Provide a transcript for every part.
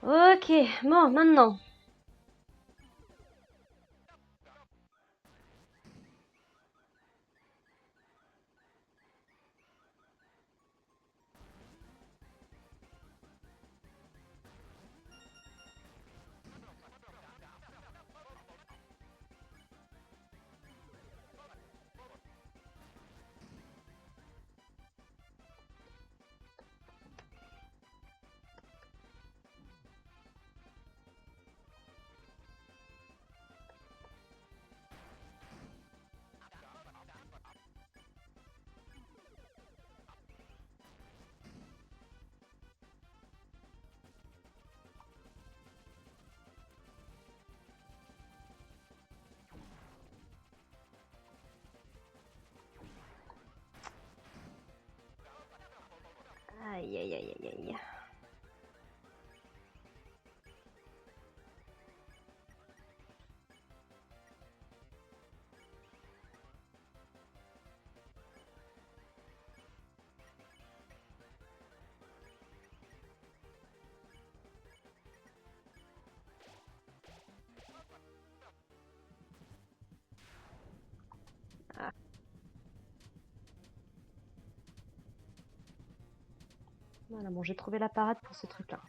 Ok, bon, maintenant. Aïe, aïe, aïe, aïe, aïe. Ah, voilà, bon, j'ai trouvé la parade pour ce truc-là.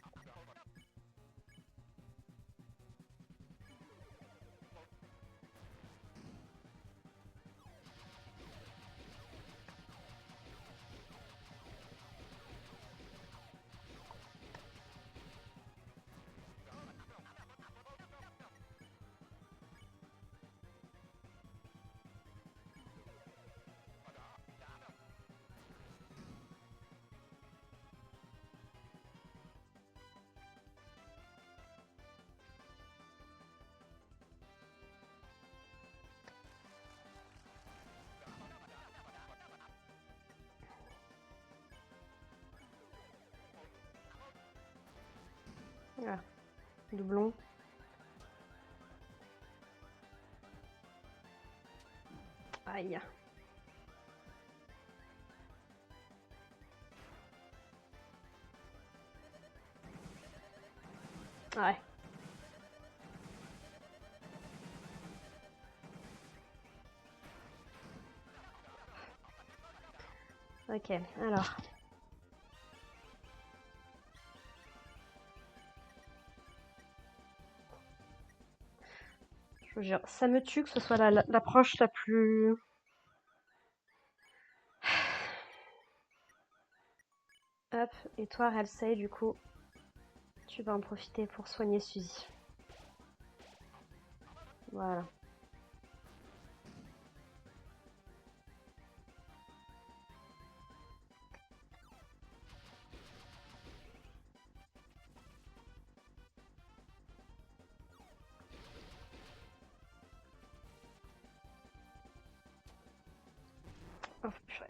Voilà, doublon. Aïe. Ouais. Ok, alors. Je veux dire, ça me tue que ce soit l'approche la plus... Hop, et toi, Ralsei, du coup, tu vas en profiter pour soigner Suzy. Voilà. Oh, purée.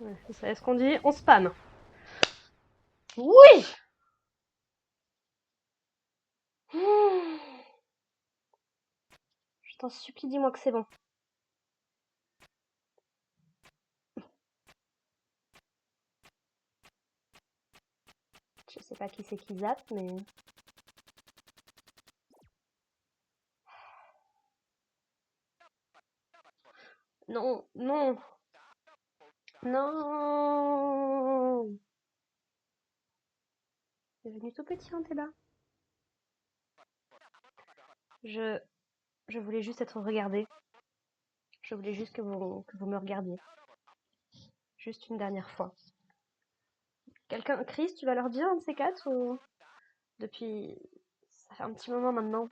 Ouais, vous savez ce qu'on dit? On spam. Oui! Mmh. Je t'en supplie, dis-moi que c'est bon. Je sais pas qui c'est qui zappe, mais... Non, non, non! C'est devenu tout petit, hein, t'es là. Je... Je voulais juste être regardée. Je voulais juste que vous me regardiez. Juste une dernière fois. Quelqu'un... Chris, tu vas leur dire un de ces quatre ou... Depuis... Ça fait un petit moment maintenant.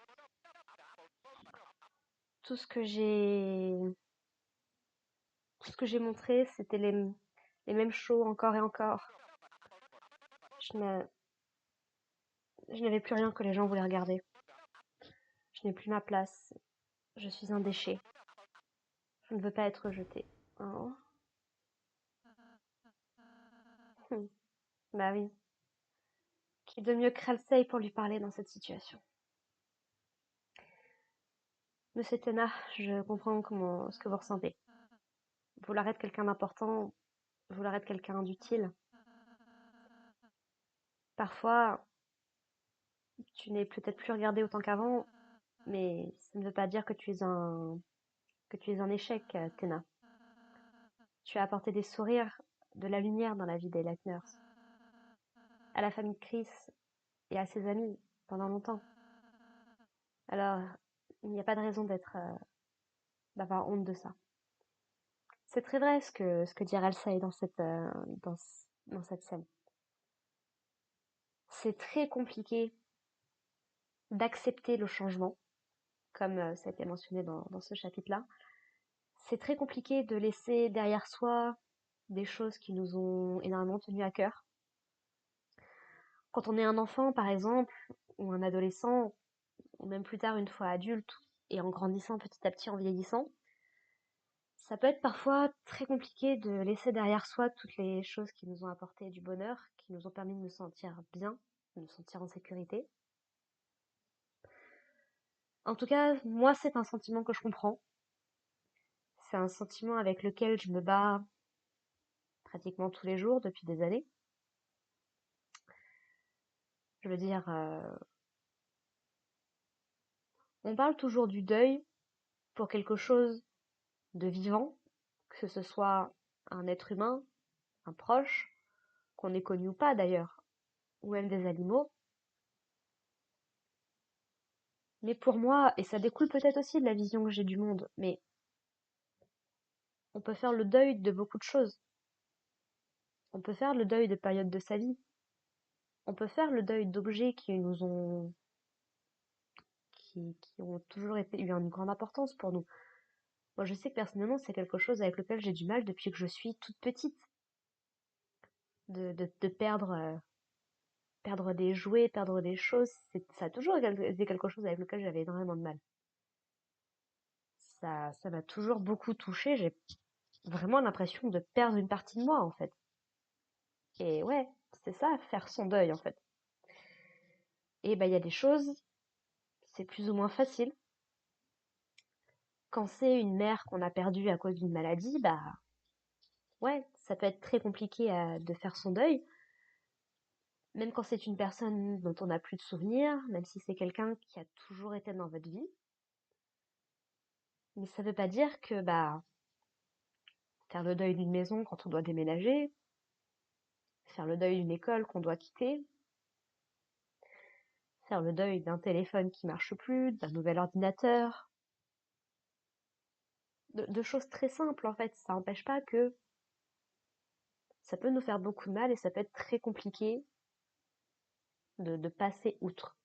Tout ce que j'ai... Tout ce que j'ai montré, c'était les mêmes shows encore et encore. Je me... Je n'avais plus rien que les gens voulaient regarder. Je n'ai plus ma place. Je suis un déchet. Je ne veux pas être rejetée. Oh. Bah oui. Qui de mieux que Ralsei pour lui parler dans cette situation? Monsieur Tena, je comprends ce que vous ressentez. Vouloir être quelqu'un d'important, vouloir être quelqu'un d'utile. Parfois, tu n'es peut-être plus regardé autant qu'avant, mais ça ne veut pas dire que que tu es un échec, Tena. Tu as apporté des sourires, de la lumière dans la vie des Lackners, à la famille de Chris et à ses amis pendant longtemps. Alors, il n'y a pas de raison d'avoir honte de ça. C'est très vrai ce que dit Ralsei dans cette scène. C'est très compliqué d'accepter le changement, comme ça a été mentionné dans ce chapitre-là. C'est très compliqué de laisser derrière soi des choses qui nous ont énormément tenu à cœur. Quand on est un enfant, par exemple, ou un adolescent, ou même plus tard une fois adulte, et en grandissant petit à petit, en vieillissant, ça peut être parfois très compliqué de laisser derrière soi toutes les choses qui nous ont apporté du bonheur, qui nous ont permis de nous sentir bien, de nous sentir en sécurité. En tout cas, moi, c'est un sentiment que je comprends. C'est un sentiment avec lequel je me bats pratiquement tous les jours depuis des années. Je veux dire, on parle toujours du deuil pour quelque chose de vivant, que ce soit un être humain, un proche, qu'on ait connu ou pas d'ailleurs, ou même des animaux. Mais pour moi, et ça découle peut-être aussi de la vision que j'ai du monde, mais on peut faire le deuil de beaucoup de choses. On peut faire le deuil de périodes de sa vie. On peut faire le deuil d'objets qui ont toujours eu une grande importance pour nous. Moi, je sais que personnellement, c'est quelque chose avec lequel j'ai du mal depuis que je suis toute petite. De perdre des jouets, perdre des choses, ça a toujours été quelque chose avec lequel j'avais énormément de mal. Ça m'a toujours beaucoup touchée. J'ai vraiment l'impression de perdre une partie de moi, en fait. Et ouais, c'est ça, faire son deuil, en fait. Et bah, il y a des choses, c'est plus ou moins facile. Quand c'est une mère qu'on a perdue à cause d'une maladie, bah, ouais, ça peut être très compliqué de faire son deuil. Même quand c'est une personne dont on n'a plus de souvenirs, même si c'est quelqu'un qui a toujours été dans votre vie. Mais ça veut pas dire que, bah, faire le deuil d'une maison quand on doit déménager, faire le deuil d'une école qu'on doit quitter, faire le deuil d'un téléphone qui marche plus, d'un nouvel ordinateur, de choses très simples en fait. Ça n'empêche pas que ça peut nous faire beaucoup de mal et ça peut être très compliqué de passer outre.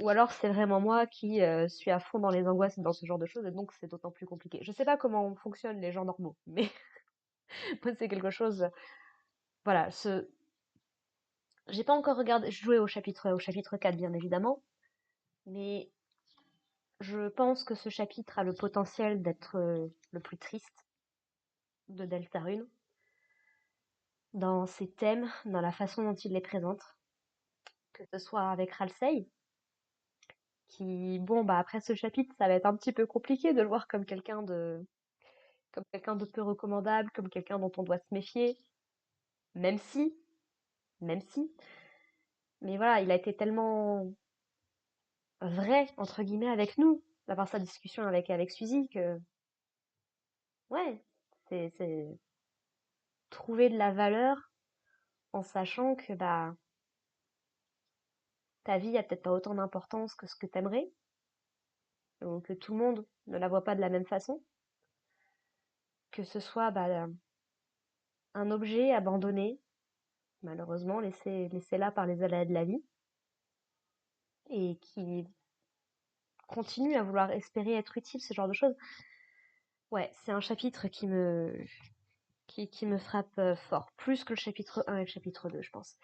Ou alors c'est vraiment moi qui suis à fond dans les angoisses et dans ce genre de choses et donc c'est d'autant plus compliqué. Je sais pas comment fonctionnent les gens normaux, mais moi c'est quelque chose. Voilà, j'ai pas encore regardé, joué au chapitre 4 bien évidemment, mais je pense que ce chapitre a le potentiel d'être le plus triste de Deltarune, dans ses thèmes, dans la façon dont il les présente, que ce soit avec Ralsei, qui, bon, bah après ce chapitre, ça va être un petit peu compliqué de le voir comme quelqu'un de peu recommandable, comme quelqu'un dont on doit se méfier, même si, même si, mais voilà, il a été tellement vrai, entre guillemets, avec nous, d'avoir sa discussion avec Suzy, que, ouais, c'est trouver de la valeur en sachant que, bah, ta vie a peut-être pas autant d'importance que ce que t'aimerais, ou que tout le monde ne la voit pas de la même façon, que ce soit, bah, un objet abandonné, malheureusement, laissé là par les aléas de la vie, et qui continue à vouloir espérer être utile, ce genre de choses. Ouais, c'est un chapitre qui me frappe fort, plus que le chapitre 1 et le chapitre 2, je pense.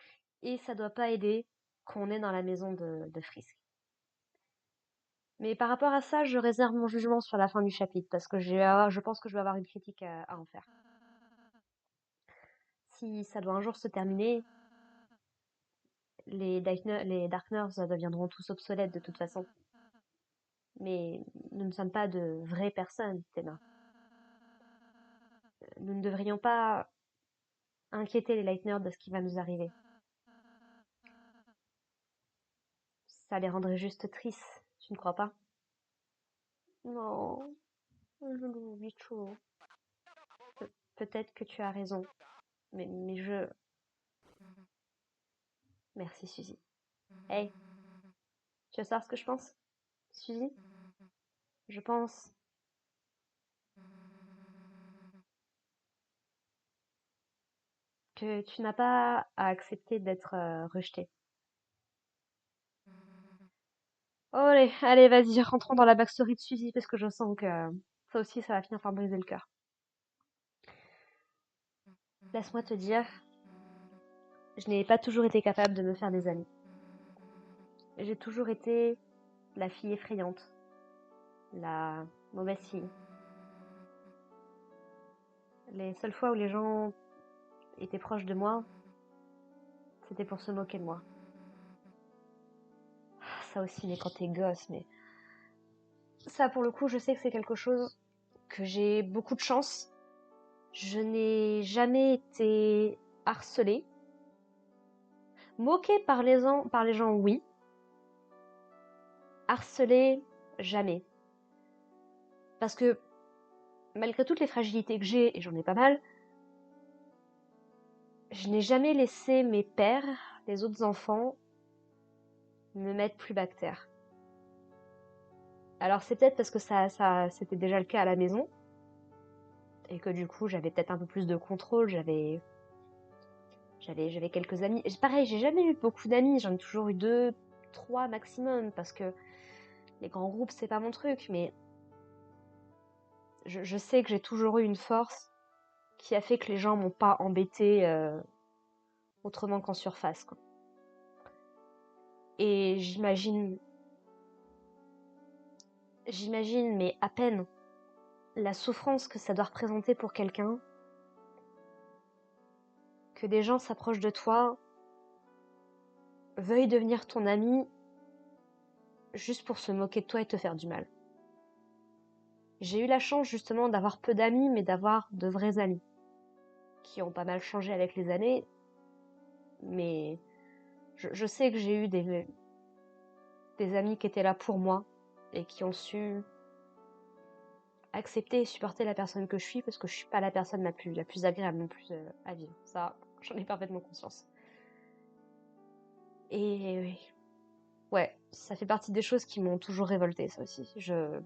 Et ça doit pas aider qu'on est dans la maison de Frisk. Mais par rapport à ça, je réserve mon jugement sur la fin du chapitre, parce que je pense que je vais avoir une critique à en faire. Si ça doit un jour se terminer, les Darkners deviendront tous obsolètes de toute façon. Mais nous ne sommes pas de vraies personnes, Théma. Nous ne devrions pas inquiéter les Lightners de ce qui va nous arriver. Ça les rendrait juste tristes, tu ne crois pas? Non, je l'oublie trop. Peut-être que tu as raison, mais je... Merci, Suzy. Hey, tu veux savoir ce que je pense, Suzy? Je pense que tu n'as pas à accepter d'être rejetée. Oh, allez, vas-y, rentrons dans la backstory de Suzy, parce que je sens que ça aussi, ça va finir par briser le cœur. Laisse-moi te dire, je n'ai pas toujours été capable de me faire des amis. J'ai toujours été la fille effrayante, la mauvaise fille. Les seules fois où les gens étaient proches de moi, c'était pour se moquer de moi. Ça aussi, mais quand t'es gosse, mais... Ça, pour le coup, je sais que c'est quelque chose que j'ai beaucoup de chance. Je n'ai jamais été harcelée. Moquée par les gens, oui. Harcelée, jamais. Parce que, malgré toutes les fragilités que j'ai, et j'en ai pas mal, je n'ai jamais laissé mes pères, les autres enfants, me mettre plus bas que terre. Alors c'est peut-être parce que c'était déjà le cas à la maison, et que du coup j'avais peut-être un peu plus de contrôle, j'avais quelques amis. Pareil, j'ai jamais eu beaucoup d'amis, j'en ai toujours eu 2, 3 maximum, parce que les grands groupes c'est pas mon truc, mais je sais que j'ai toujours eu une force qui a fait que les gens m'ont pas embêté autrement qu'en surface, quoi. Et j'imagine, mais à peine, la souffrance que ça doit représenter pour quelqu'un, que des gens s'approchent de toi, veuillent devenir ton ami, juste pour se moquer de toi et te faire du mal. J'ai eu la chance justement d'avoir peu d'amis, mais d'avoir de vrais amis, qui ont pas mal changé avec les années, mais je sais que j'ai eu des amis qui étaient là pour moi, et qui ont su accepter et supporter la personne que je suis, parce que je suis pas la personne la plus agréable non plus à vivre. Ça, j'en ai parfaitement conscience. Et ouais, ça fait partie des choses qui m'ont toujours révoltée, ça aussi. Je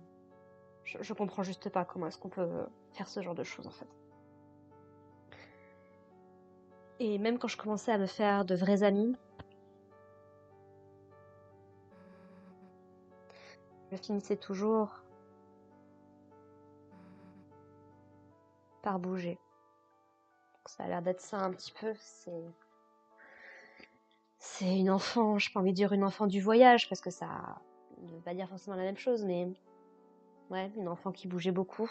comprends juste pas comment est-ce qu'on peut faire ce genre de choses, en fait. Et même quand je commençais à me faire de vrais amis, je finissais toujours par bouger. Donc ça a l'air d'être ça un petit peu, c'est une enfant, j'ai pas envie de dire une enfant du voyage, parce que ça ne veut pas dire forcément la même chose, mais ouais, une enfant qui bougeait beaucoup.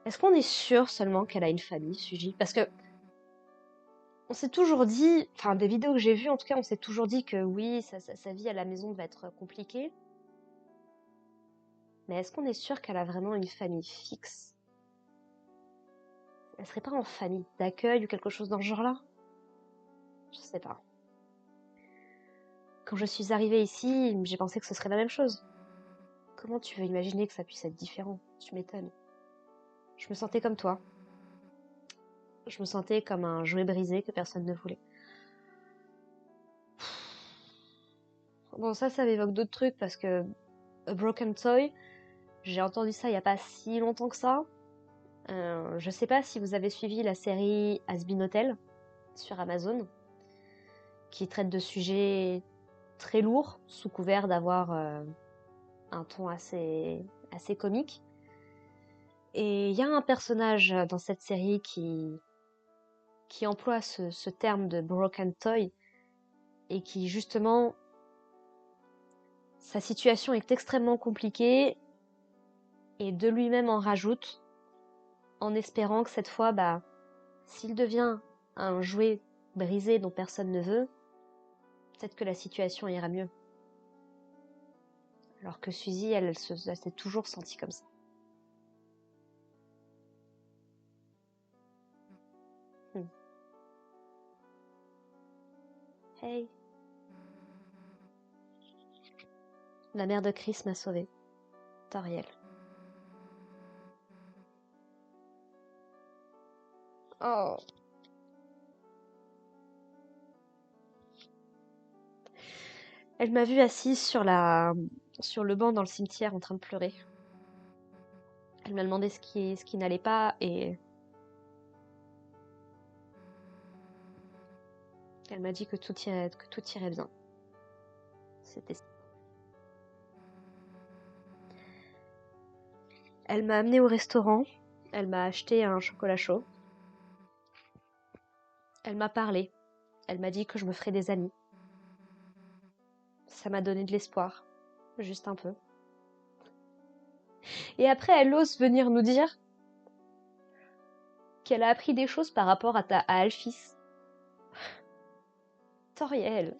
Est-ce qu'on est sûr seulement qu'elle a une famille, Suji? Parce que on s'est toujours dit, enfin des vidéos que j'ai vues en tout cas, on s'est toujours dit que oui, sa vie à la maison va être compliquée. Mais est-ce qu'on est sûr qu'elle a vraiment une famille fixe? Elle serait pas en famille d'accueil ou quelque chose dans ce genre-là? Je sais pas. Quand je suis arrivée ici, j'ai pensé que ce serait la même chose. Comment tu veux imaginer que ça puisse être différent? Tu m'étonnes. Je me sentais comme toi. Je me sentais comme un jouet brisé que personne ne voulait. Bon, ça m'évoque d'autres trucs parce que A Broken Toy, j'ai entendu ça il y a pas si longtemps que ça. Je sais pas si vous avez suivi la série Has Been Hotel sur Amazon, qui traite de sujets très lourds, sous couvert d'avoir un ton assez comique. Et il y a un personnage dans cette série qui emploie ce terme de broken toy et qui justement, sa situation est extrêmement compliquée et de lui-même en rajoute en espérant que cette fois, s'il devient un jouet brisé dont personne ne veut, peut-être que la situation ira mieux. Alors que Suzy, elle s'est toujours sentie comme ça. Hey. La mère de Chris m'a sauvée. Toriel. Oh. Elle m'a vue assise sur le banc dans le cimetière en train de pleurer. Elle m'a demandé ce qui n'allait pas et elle m'a dit que tout irait bien. C'était ça. Elle m'a amenée au restaurant. Elle m'a acheté un chocolat chaud. Elle m'a parlé. Elle m'a dit que je me ferais des amis. Ça m'a donné de l'espoir. Juste un peu. Et après, elle ose venir nous dire qu'elle a appris des choses par rapport à Alphys. Toriel.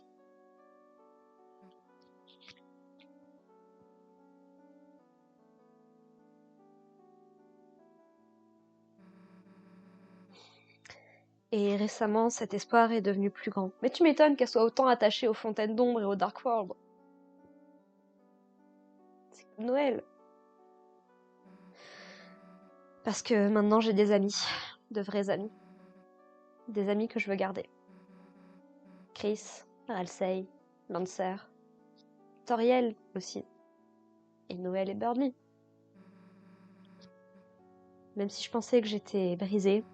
Et récemment, cet espoir est devenu plus grand. Mais tu m'étonnes qu'elle soit autant attachée aux fontaines d'ombre et au Dark World. C'est comme Noël. Parce que maintenant j'ai des amis. De vrais amis. Des amis que je veux garder. Chris, Halsey, Lancer, Toriel aussi. Et Noël et Birdie. Même si je pensais que j'étais brisée,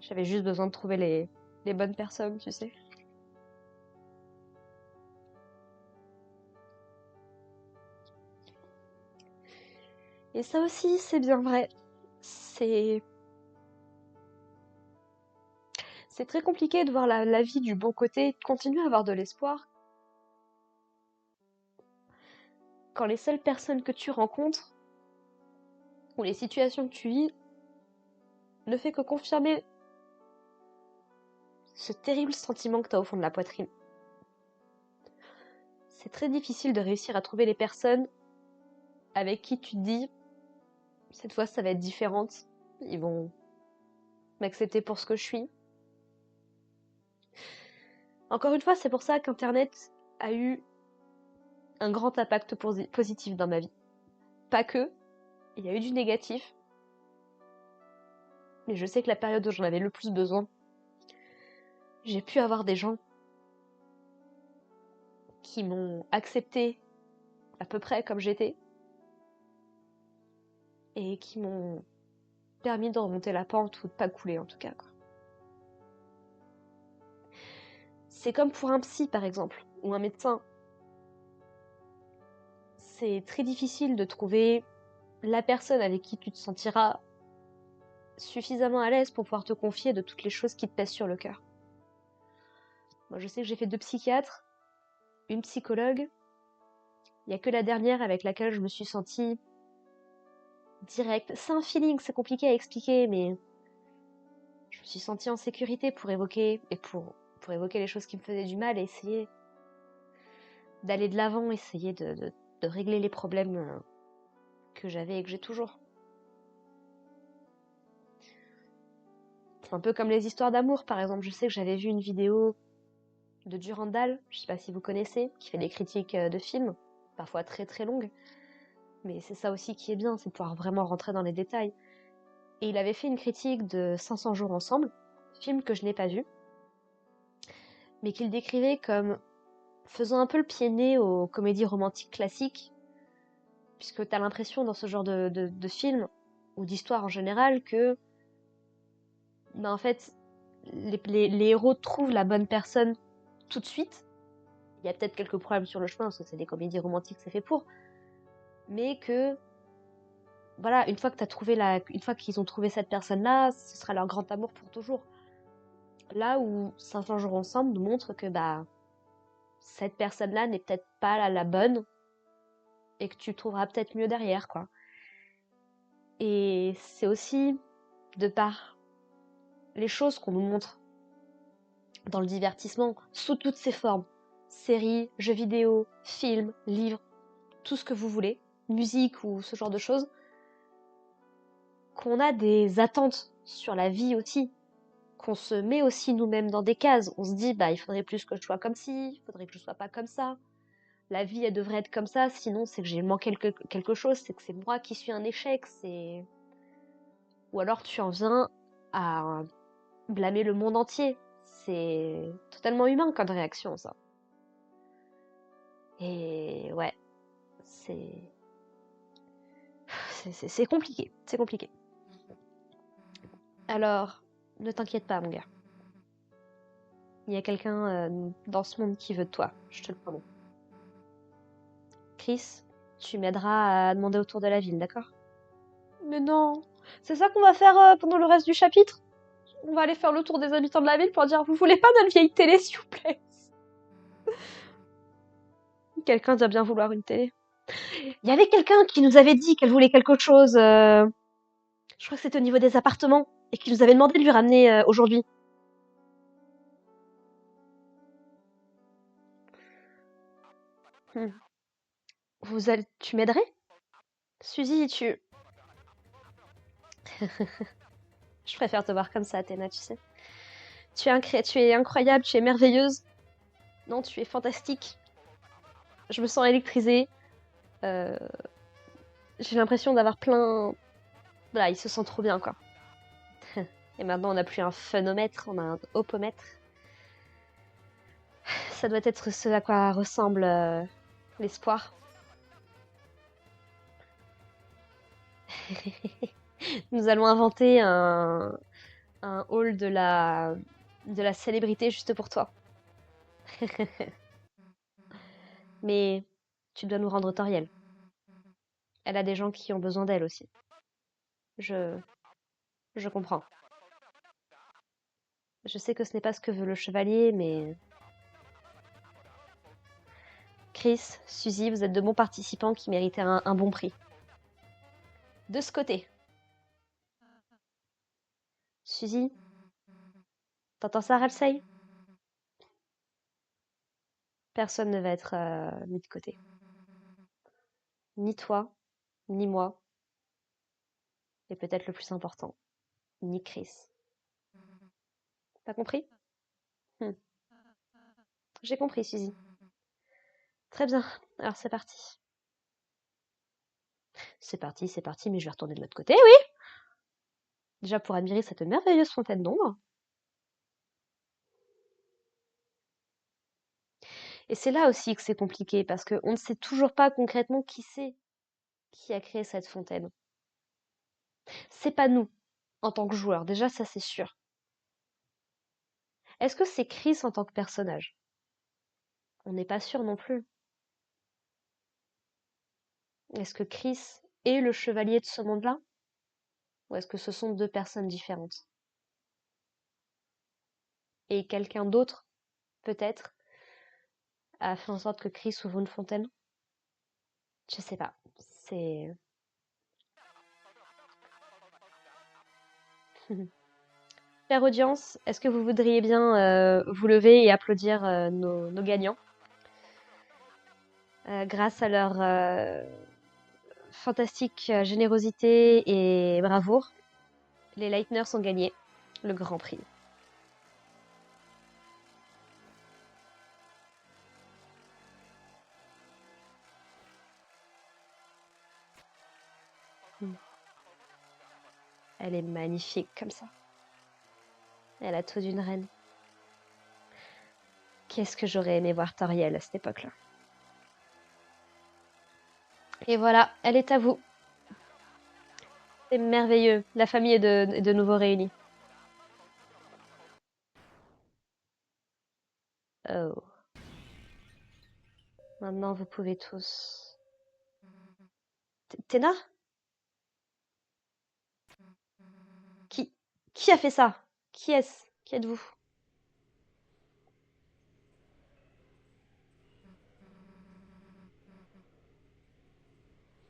j'avais juste besoin de trouver les bonnes personnes, tu sais. Et ça aussi, c'est bien vrai. C'est très compliqué de voir la vie du bon côté, de continuer à avoir de l'espoir. Quand les seules personnes que tu rencontres, ou les situations que tu vis, ne fait que confirmer ce terrible sentiment que tu as au fond de la poitrine. C'est très difficile de réussir à trouver les personnes avec qui tu te dis cette fois ça va être différente, ils vont m'accepter pour ce que je suis. Encore une fois, c'est pour ça qu'Internet a eu un grand impact positif dans ma vie. Pas que, il y a eu du négatif, mais je sais que la période où j'en avais le plus besoin, j'ai pu avoir des gens qui m'ont accepté à peu près comme j'étais, et qui m'ont permis de remonter la pente ou de pas couler en tout cas, quoi. C'est comme pour un psy par exemple, ou un médecin. C'est très difficile de trouver la personne avec qui tu te sentiras suffisamment à l'aise pour pouvoir te confier de toutes les choses qui te pèsent sur le cœur. Moi je sais que j'ai fait 2 psychiatres, une psychologue. Il n'y a que la dernière avec laquelle je me suis sentie directe. C'est un feeling, c'est compliqué à expliquer, mais je me suis sentie en sécurité pour évoquer les choses qui me faisaient du mal et essayer d'aller de l'avant, essayer de régler les problèmes que j'avais et que j'ai toujours. C'est un peu comme les histoires d'amour, par exemple. Je sais que j'avais vu une vidéo de Durandal, je sais pas si vous connaissez, qui fait des critiques de films, parfois très très longues. Mais c'est ça aussi qui est bien, c'est de pouvoir vraiment rentrer dans les détails. Et il avait fait une critique de 500 jours ensemble, film que je n'ai pas vu, mais qu'il décrivait comme faisant un peu le pied-nez aux comédies romantiques classiques, puisque t'as l'impression dans ce genre de film, ou d'histoire en général, que en fait, les héros trouvent la bonne personne tout de suite. Il y a peut-être quelques problèmes sur le chemin, parce que c'est des comédies romantiques, c'est fait pour. Mais que, voilà, une fois qu'ils ont trouvé cette personne-là, ce sera leur grand amour pour toujours. Là où 500 jours ensemble nous montre que bah cette personne-là n'est peut-être pas la bonne et que tu trouveras peut-être mieux derrière, quoi. Et c'est aussi de par les choses qu'on nous montre dans le divertissement, sous toutes ses formes, séries, jeux vidéo, films, livres, tout ce que vous voulez, musique ou ce genre de choses, qu'on a des attentes sur la vie aussi, qu'on se met aussi nous-mêmes dans des cases. On se dit, bah, il faudrait plus que je sois comme ci, il faudrait que je sois pas comme ça. La vie, elle devrait être comme ça, sinon c'est que j'ai manqué quelque chose, c'est que c'est moi qui suis un échec, c'est... Ou alors tu en viens à blâmer le monde entier. C'est totalement humain comme réaction, ça. Et ouais, c'est... C'est compliqué, c'est compliqué. Alors, ne t'inquiète pas, mon gars. Il y a quelqu'un dans ce monde qui veut de toi, je te le promets. Chris, tu m'aideras à demander autour de la ville, d'accord? Mais non, c'est ça qu'on va faire pendant le reste du chapitre? On va aller faire le tour des habitants de la ville pour dire vous voulez pas notre vieille télé, s'il vous plaît? Quelqu'un doit bien vouloir une télé. Il y avait quelqu'un qui nous avait dit qu'elle voulait quelque chose. Je crois que c'était au niveau des appartements et qui nous avait demandé de lui ramener aujourd'hui. Hmm. Tu m'aiderais? Suzy, tu... Je préfère te voir comme ça, Athéna, tu sais. Tu es incroyable, tu es merveilleuse. Non, tu es fantastique. Je me sens électrisée. Euh, J'ai l'impression d'avoir plein... Voilà, il se sent trop bien, quoi. Et maintenant, on n'a plus un phonomètre, on a un opomètre. Ça doit être ce à quoi ressemble l'espoir. Nous allons inventer un hall de la célébrité juste pour toi. Mais tu dois nous rendre Toriel. Elle a des gens qui ont besoin d'elle aussi. Je, je comprends. Je sais que ce n'est pas ce que veut le chevalier, mais... Chris, Suzy, vous êtes de bons participants qui méritaient un bon prix. De ce côté. Suzy, t'entends ça, Ralsei? Personne ne va être mis de côté. Ni toi, ni moi, et peut-être le plus important, ni Chris. T'as compris? Hmm. J'ai compris, Suzy. Très bien, alors c'est parti. C'est parti, mais je vais retourner de l'autre côté, oui! Déjà pour admirer cette merveilleuse fontaine d'ombre. Et c'est là aussi que c'est compliqué, parce qu'on ne sait toujours pas concrètement qui c'est qui a créé cette fontaine. C'est pas nous, en tant que joueurs, déjà ça c'est sûr. Est-ce que c'est Chris en tant que personnage? On n'est pas sûr non plus. Est-ce que Chris est le chevalier de ce monde-là? Ou est-ce que ce sont deux personnes différentes? Et quelqu'un d'autre, peut-être, a fait en sorte que Chris ouvre une fontaine? Je sais pas. C'est... Chère audience, est-ce que vous voudriez bien vous lever et applaudir nos gagnants grâce à leur fantastique générosité et bravoure, les Lightners ont gagné le Grand Prix. Elle est magnifique comme ça. Elle a tout d'une reine. Qu'est-ce que j'aurais aimé voir Toriel à cette époque-là. Et voilà, elle est à vous. C'est merveilleux. La famille est de nouveau réunie. Oh. Maintenant, vous pouvez tous... Téna? Qui... Qui a fait ça? Qui est-ce? Qui êtes-vous?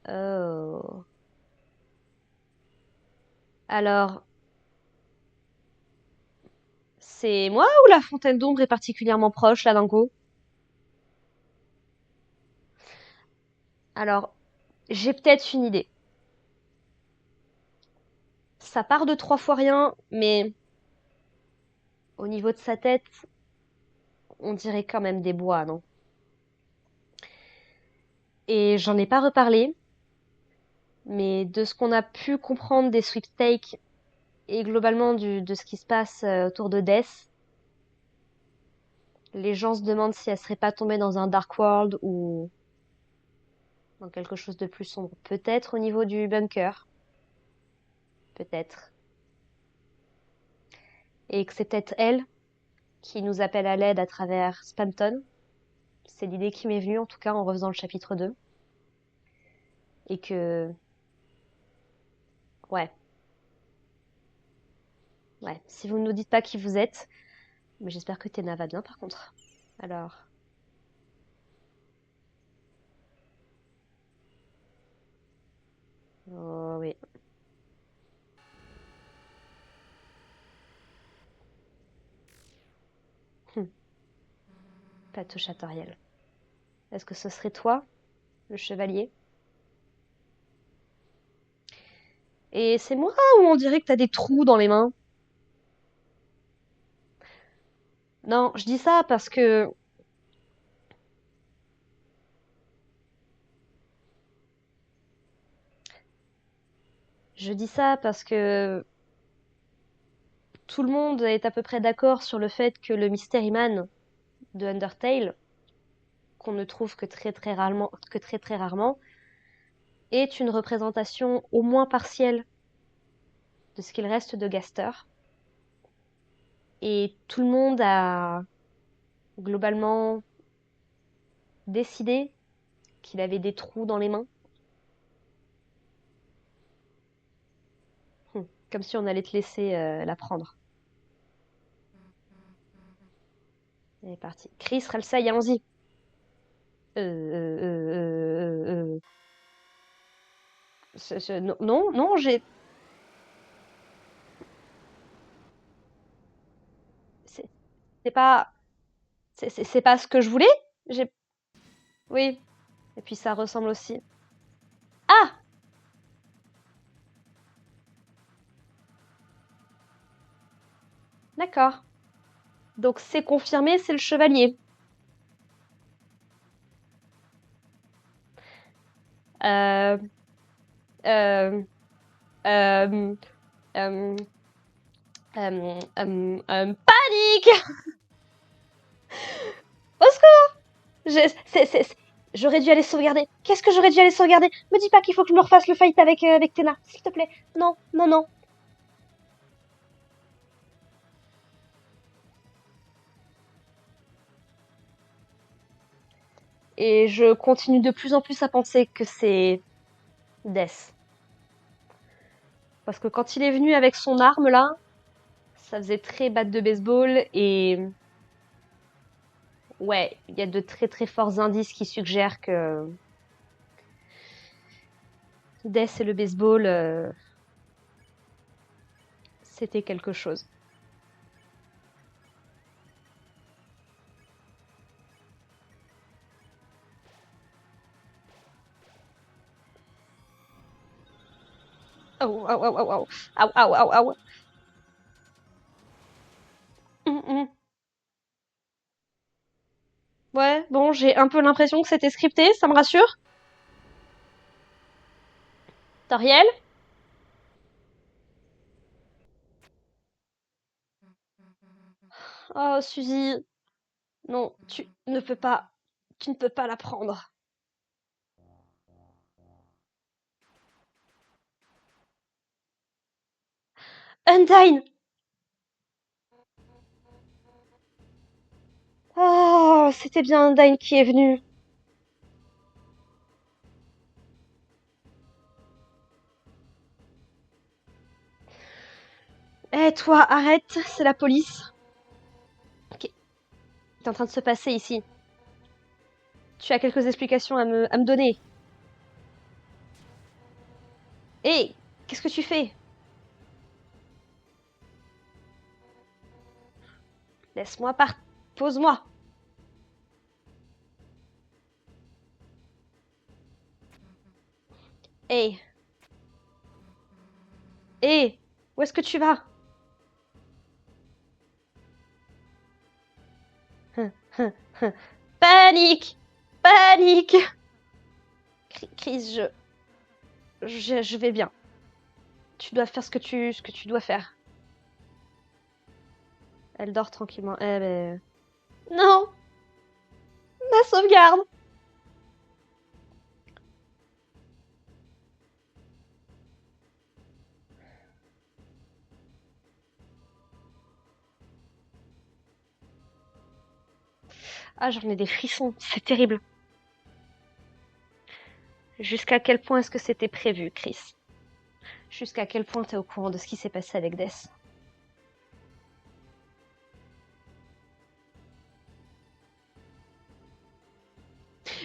Oh. Alors, c'est moi ou la fontaine d'ombre est particulièrement proche, là, d'un coup? Alors, j'ai peut-être une idée. Ça part de 3 fois rien, mais au niveau de sa tête, on dirait quand même des bois, non? Et j'en ai pas reparlé, mais de ce qu'on a pu comprendre des sweepstakes et globalement de ce qui se passe autour de Death, les gens se demandent si elle serait pas tombée dans un Dark World ou dans quelque chose de plus sombre. Peut-être au niveau du bunker, peut-être. Et que c'est peut-être elle qui nous appelle à l'aide à travers Spamton. C'est l'idée qui m'est venue en tout cas en refaisant le chapitre 2. Et que... Ouais, ouais. Si vous ne nous dites pas qui vous êtes, mais j'espère que Tena va bien par contre. Alors... Oh oui. Hum, pas de touche Ariel. Est-ce que ce serait toi, le chevalier? Et c'est moi ou on dirait que t'as des trous dans les mains? Non, je dis ça parce que... Je dis ça parce que tout le monde est à peu près d'accord sur le fait que le Mystery Man de Undertale, qu'on ne trouve que très très rarement, est une représentation au moins partielle de ce qu'il reste de Gaster. Et tout le monde a globalement décidé qu'il avait des trous dans les mains. Comme si on allait te laisser la prendre. Elle est partie. Chris, Ralsei, allons-y. Euh... Non, non, non, j'ai... C'est c'est pas... C'est pas ce que je voulais. J'ai... Oui. Et puis ça ressemble aussi. Ah! D'accord. Donc c'est confirmé, c'est le chevalier. Euh... Euh... Euh... Euh... Panique! Au secours! J'aurais dû aller sauvegarder. Qu'est-ce que j'aurais dû aller sauvegarder? Me dis pas qu'il faut que je me refasse le fight avec Tena, s'il te plaît. Non, non, non. Et je continue de plus en plus à penser que c'est Death. Parce que quand il est venu avec son arme là, ça faisait très batte de baseball et ouais, il y a de très très forts indices qui suggèrent que Death et le baseball, c'était quelque chose. Oh, oh, oh, oh, oh, oh, oh, oh, oh. Ouais, bon, j'ai un peu l'impression que c'était scripté, ça me rassure. Toriel? Oh, Suzy, non, tu ne peux pas la prendre. Undyne! Oh, c'était bien Undyne qui est venu. Eh, toi, arrête, c'est la police. Ok, qu'est en train de se passer ici? Tu as quelques explications à me donner. Hé, qu'est-ce que tu fais? Laisse-moi Pose-moi. Hé. Hé, où est-ce que tu vas? Panique! Panique! Chris, je vais bien. Tu dois faire ce que tu dois faire. Elle dort tranquillement. Eh ben... Non! Ma sauvegarde! Ah, j'en ai des frissons. C'est terrible. Jusqu'à quel point est-ce que c'était prévu, Chris? Jusqu'à quel point t'es au courant de ce qui s'est passé avec Death?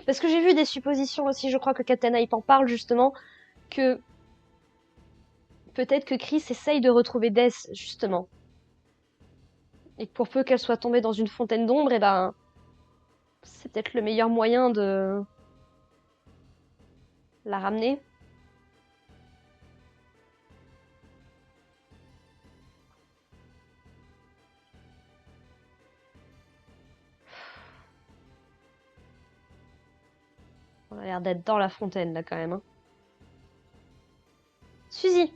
Parce que j'ai vu des suppositions aussi, je crois que Captain Hype en parle justement, que peut-être que Chris essaye de retrouver Death, justement. Et que pour peu qu'elle soit tombée dans une fontaine d'ombre, et ben, c'est peut-être le meilleur moyen de la ramener. On a l'air d'être dans la fontaine, là, quand même. Hein. Suzy!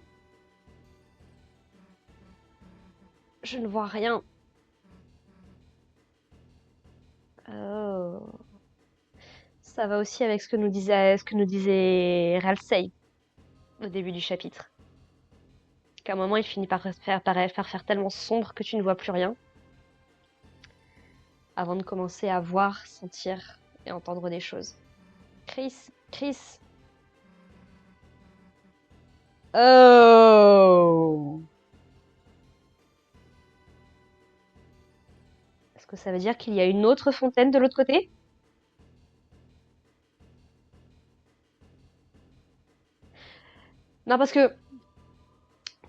Je ne vois rien. Oh. Ça va aussi avec ce que nous disait Ralsei au début du chapitre. Qu'à un moment, il finit par faire tellement sombre que tu ne vois plus rien. Avant de commencer à voir, sentir et entendre des choses. Chris. Oh! Est-ce que ça veut dire qu'il y a une autre fontaine de l'autre côté? Non, parce que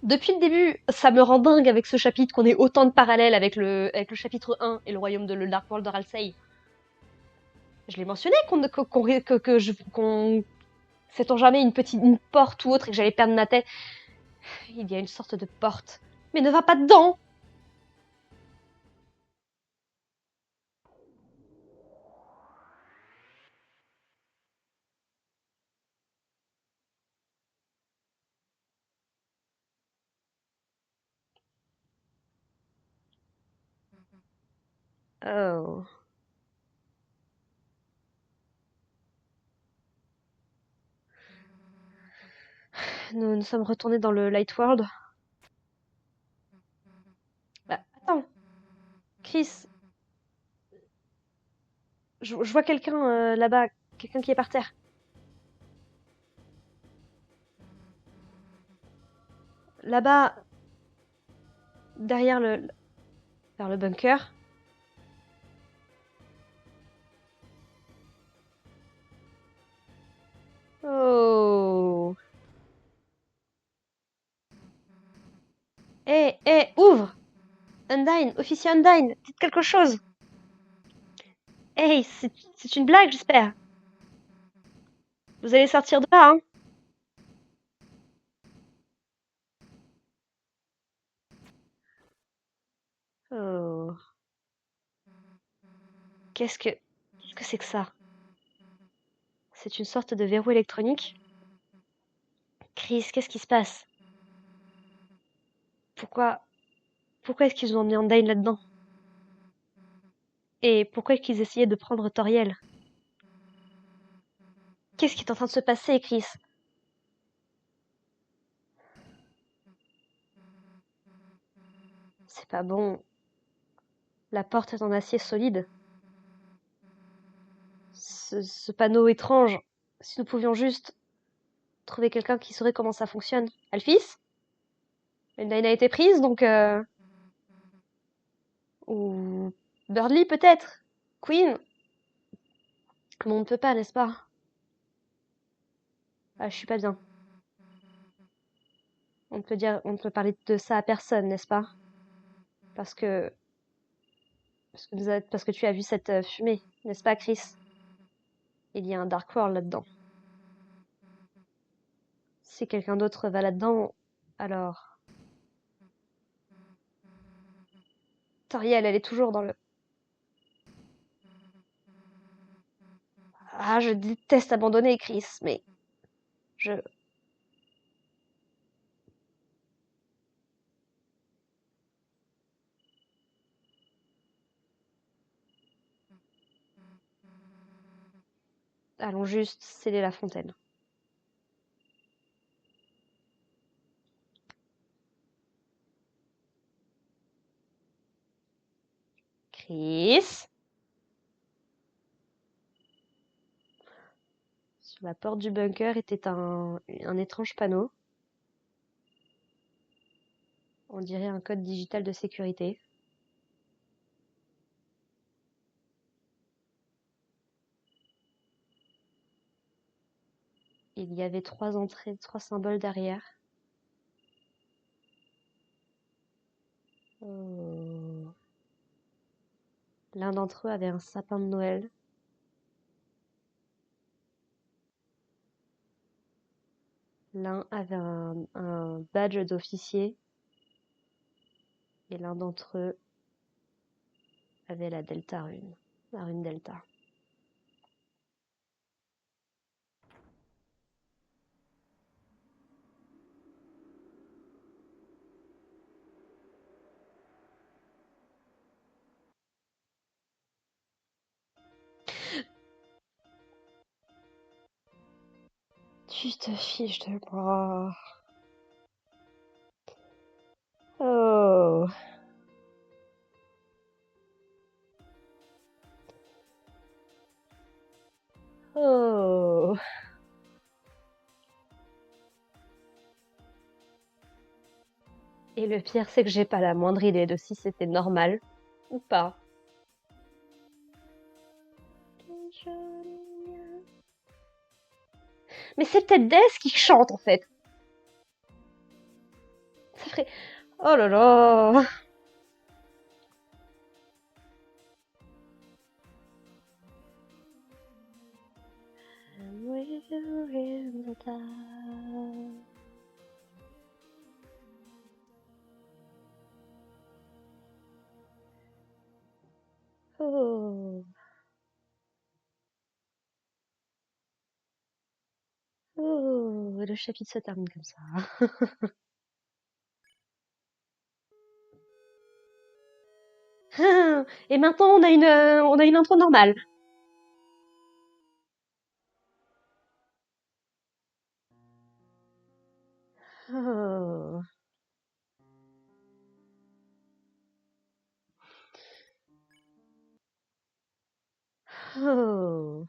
depuis le début, ça me rend dingue avec ce chapitre qu'on ait autant de parallèles avec avec le chapitre 1 et le royaume de le Dark World de Ralsei. Je l'ai mentionné qu'on sait-on jamais une porte ou autre et que j'allais perdre ma tête. Il y a une sorte de porte. Mais ne va pas dedans! Oh. Nous sommes retournés dans le Light World. Bah, attends. Chris, je vois quelqu'un là-bas. Quelqu'un qui est par terre. Là-bas, derrière vers le bunker. Oh. Ouvre! Undyne, officier Undyne, dites quelque chose! Hey, c'est une blague, j'espère! Vous allez sortir de là, hein? Oh. Qu'est-ce que c'est que ça? C'est une sorte de verrou électronique? Chris, qu'est-ce qui se passe? Pourquoi, pourquoi est-ce qu'ils ont emmené Undyne là-dedans? Et pourquoi est-ce qu'ils essayaient de prendre Toriel? Qu'est-ce qui est en train de se passer, Chris? C'est pas bon. La porte est en acier solide. Ce panneau étrange. Si nous pouvions juste trouver quelqu'un qui saurait comment ça fonctionne. Alphys? Undyne a été prise, donc ou Birdly peut-être? Queen? Mais on ne peut pas, n'est-ce pas? Ah, je suis pas bien. On ne peut parler de ça à personne, n'est-ce pas? Parce que, parce que tu as vu cette fumée, n'est-ce pas, Chris? Il y a un Dark World là-dedans. Si quelqu'un d'autre va là-dedans, alors... Toriel, elle est toujours dans le... Ah, je déteste abandonner, Chris, mais je... Allons juste sceller la fontaine. Chris? Sur la porte du bunker était un étrange panneau. On dirait un code digital de sécurité. Il y avait 3 entrées, 3 symboles derrière. Oh. L'un d'entre eux avait un sapin de Noël. L'un avait un badge d'officier. Et l'un d'entre eux avait la Delta Rune. La rune Delta. Tu te fiches de moi. Oh. Oh. Et le pire, c'est que j'ai pas la moindre idée de si c'était normal ou pas. Mais c'est peut-être Death qui chante en fait. Ça ferait... Oh là là. I'm with you in the dark. Oh. Oh. Le chapitre se termine comme ça. Et maintenant, on a une intro normale. Oh. Oh.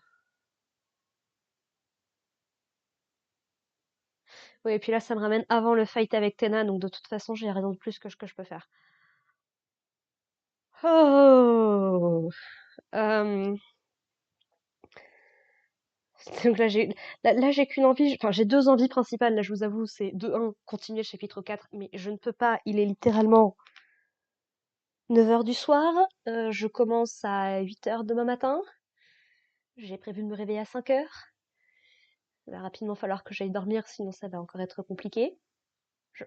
Oui, et puis là, ça me ramène avant le fight avec Tena, donc de toute façon, j'ai raison de plus que ce que je peux faire. Oh. Euh, Donc là, j'ai qu'une envie, enfin j'ai deux envies principales, là je vous avoue, c'est de un, continuer le chapitre 4, mais je ne peux pas, il est littéralement 9 heures du soir, je commence à 8 heures demain matin, j'ai prévu de me réveiller à 5 heures, il va rapidement falloir que j'aille dormir, sinon ça va encore être compliqué. Je,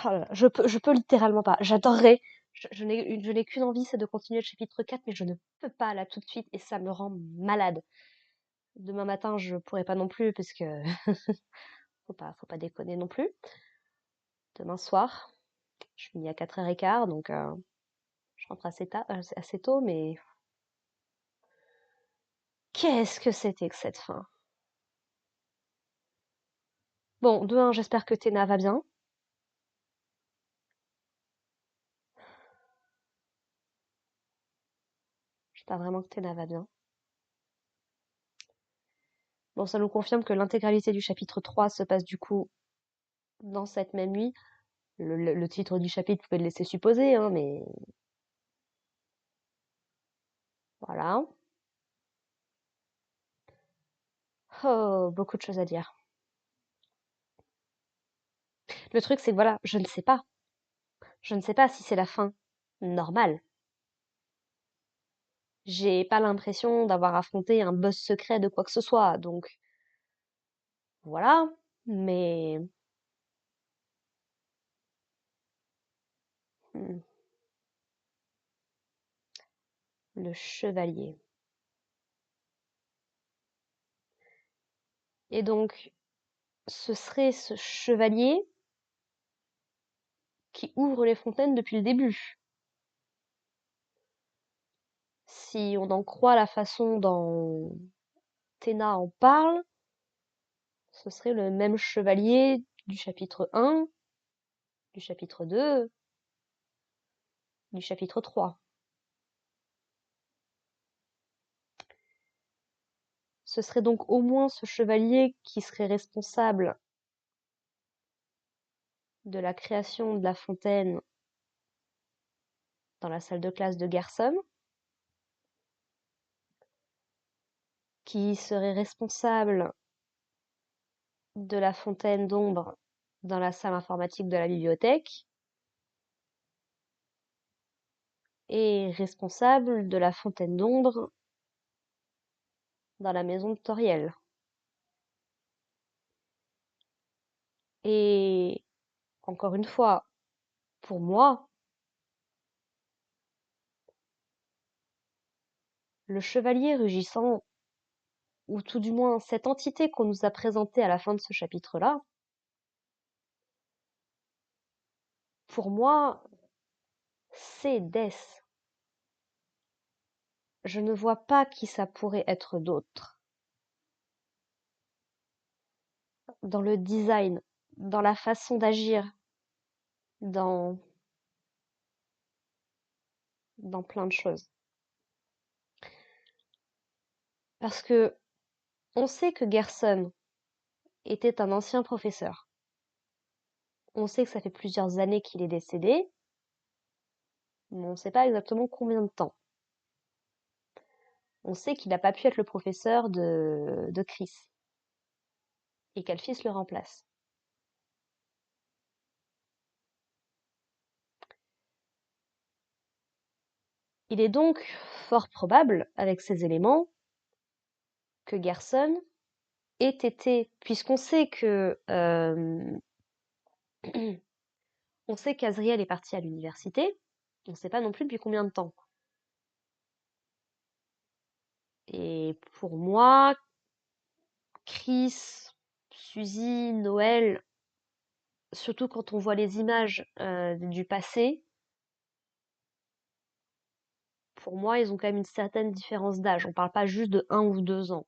oh là là, je peux littéralement pas, j'adorerais, je n'ai qu'une envie, c'est de continuer le chapitre 4, mais je ne peux pas là tout de suite, et ça me rend malade. Demain matin, je pourrais pas non plus, parce que faut pas déconner non plus. Demain soir, je finis à 4h15, donc je rentre assez tôt, mais qu'est-ce que c'était que cette fin? Bon, de un, j'espère que Théna va bien. J'espère vraiment que Théna va bien. Bon, ça nous confirme que l'intégralité du chapitre 3 se passe du coup dans cette même nuit. Le titre du chapitre pouvait le laisser supposer, hein, mais voilà. Oh, beaucoup de choses à dire. Le truc, c'est que voilà, je ne sais pas. Je ne sais pas si c'est la fin normale. J'ai pas l'impression d'avoir affronté un boss secret de quoi que ce soit, donc voilà. Mais hmm, le chevalier. Et donc, ce serait ce chevalier qui ouvre les fontaines depuis le début. Si on en croit la façon dont Téna en parle, ce serait le même chevalier du chapitre 1, du chapitre 2, du chapitre 3. Ce serait donc au moins ce chevalier qui serait responsable de la création de la fontaine dans la salle de classe de Garçon, qui serait responsable de la fontaine d'ombre dans la salle informatique de la bibliothèque, et responsable de la fontaine d'ombre dans la maison de Toriel. Et encore une fois, pour moi, le chevalier rugissant, ou tout du moins cette entité qu'on nous a présentée à la fin de ce chapitre-là, pour moi, c'est Death. Je ne vois pas qui ça pourrait être d'autre. Dans le design, dans la façon d'agir, dans, dans plein de choses. Parce que on sait que Gerson était un ancien professeur. On sait que ça fait plusieurs années qu'il est décédé, mais on ne sait pas exactement combien de temps. On sait qu'il n'a pas pu être le professeur de Chris, et qu'Alphys le remplace. Il est donc fort probable, avec ces éléments, que Gerson ait été, puisqu'on sait que on sait qu'Azriel est parti à l'université, on ne sait pas non plus depuis combien de temps. Et pour moi, Chris, Suzy, Noël, surtout quand on voit les images du passé, pour moi, ils ont quand même une certaine différence d'âge. On parle pas juste de 1 ou 2 ans.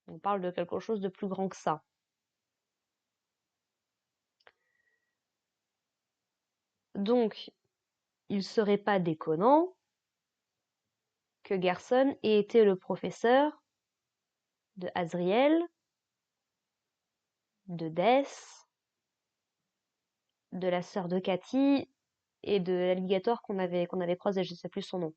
On parle de quelque chose de plus grand que ça. Donc, il serait pas déconnant que Gerson ait été le professeur de Azriel, de Death, de la sœur de Cathy et de l'alligator qu'on avait croisé, je sais plus son nom.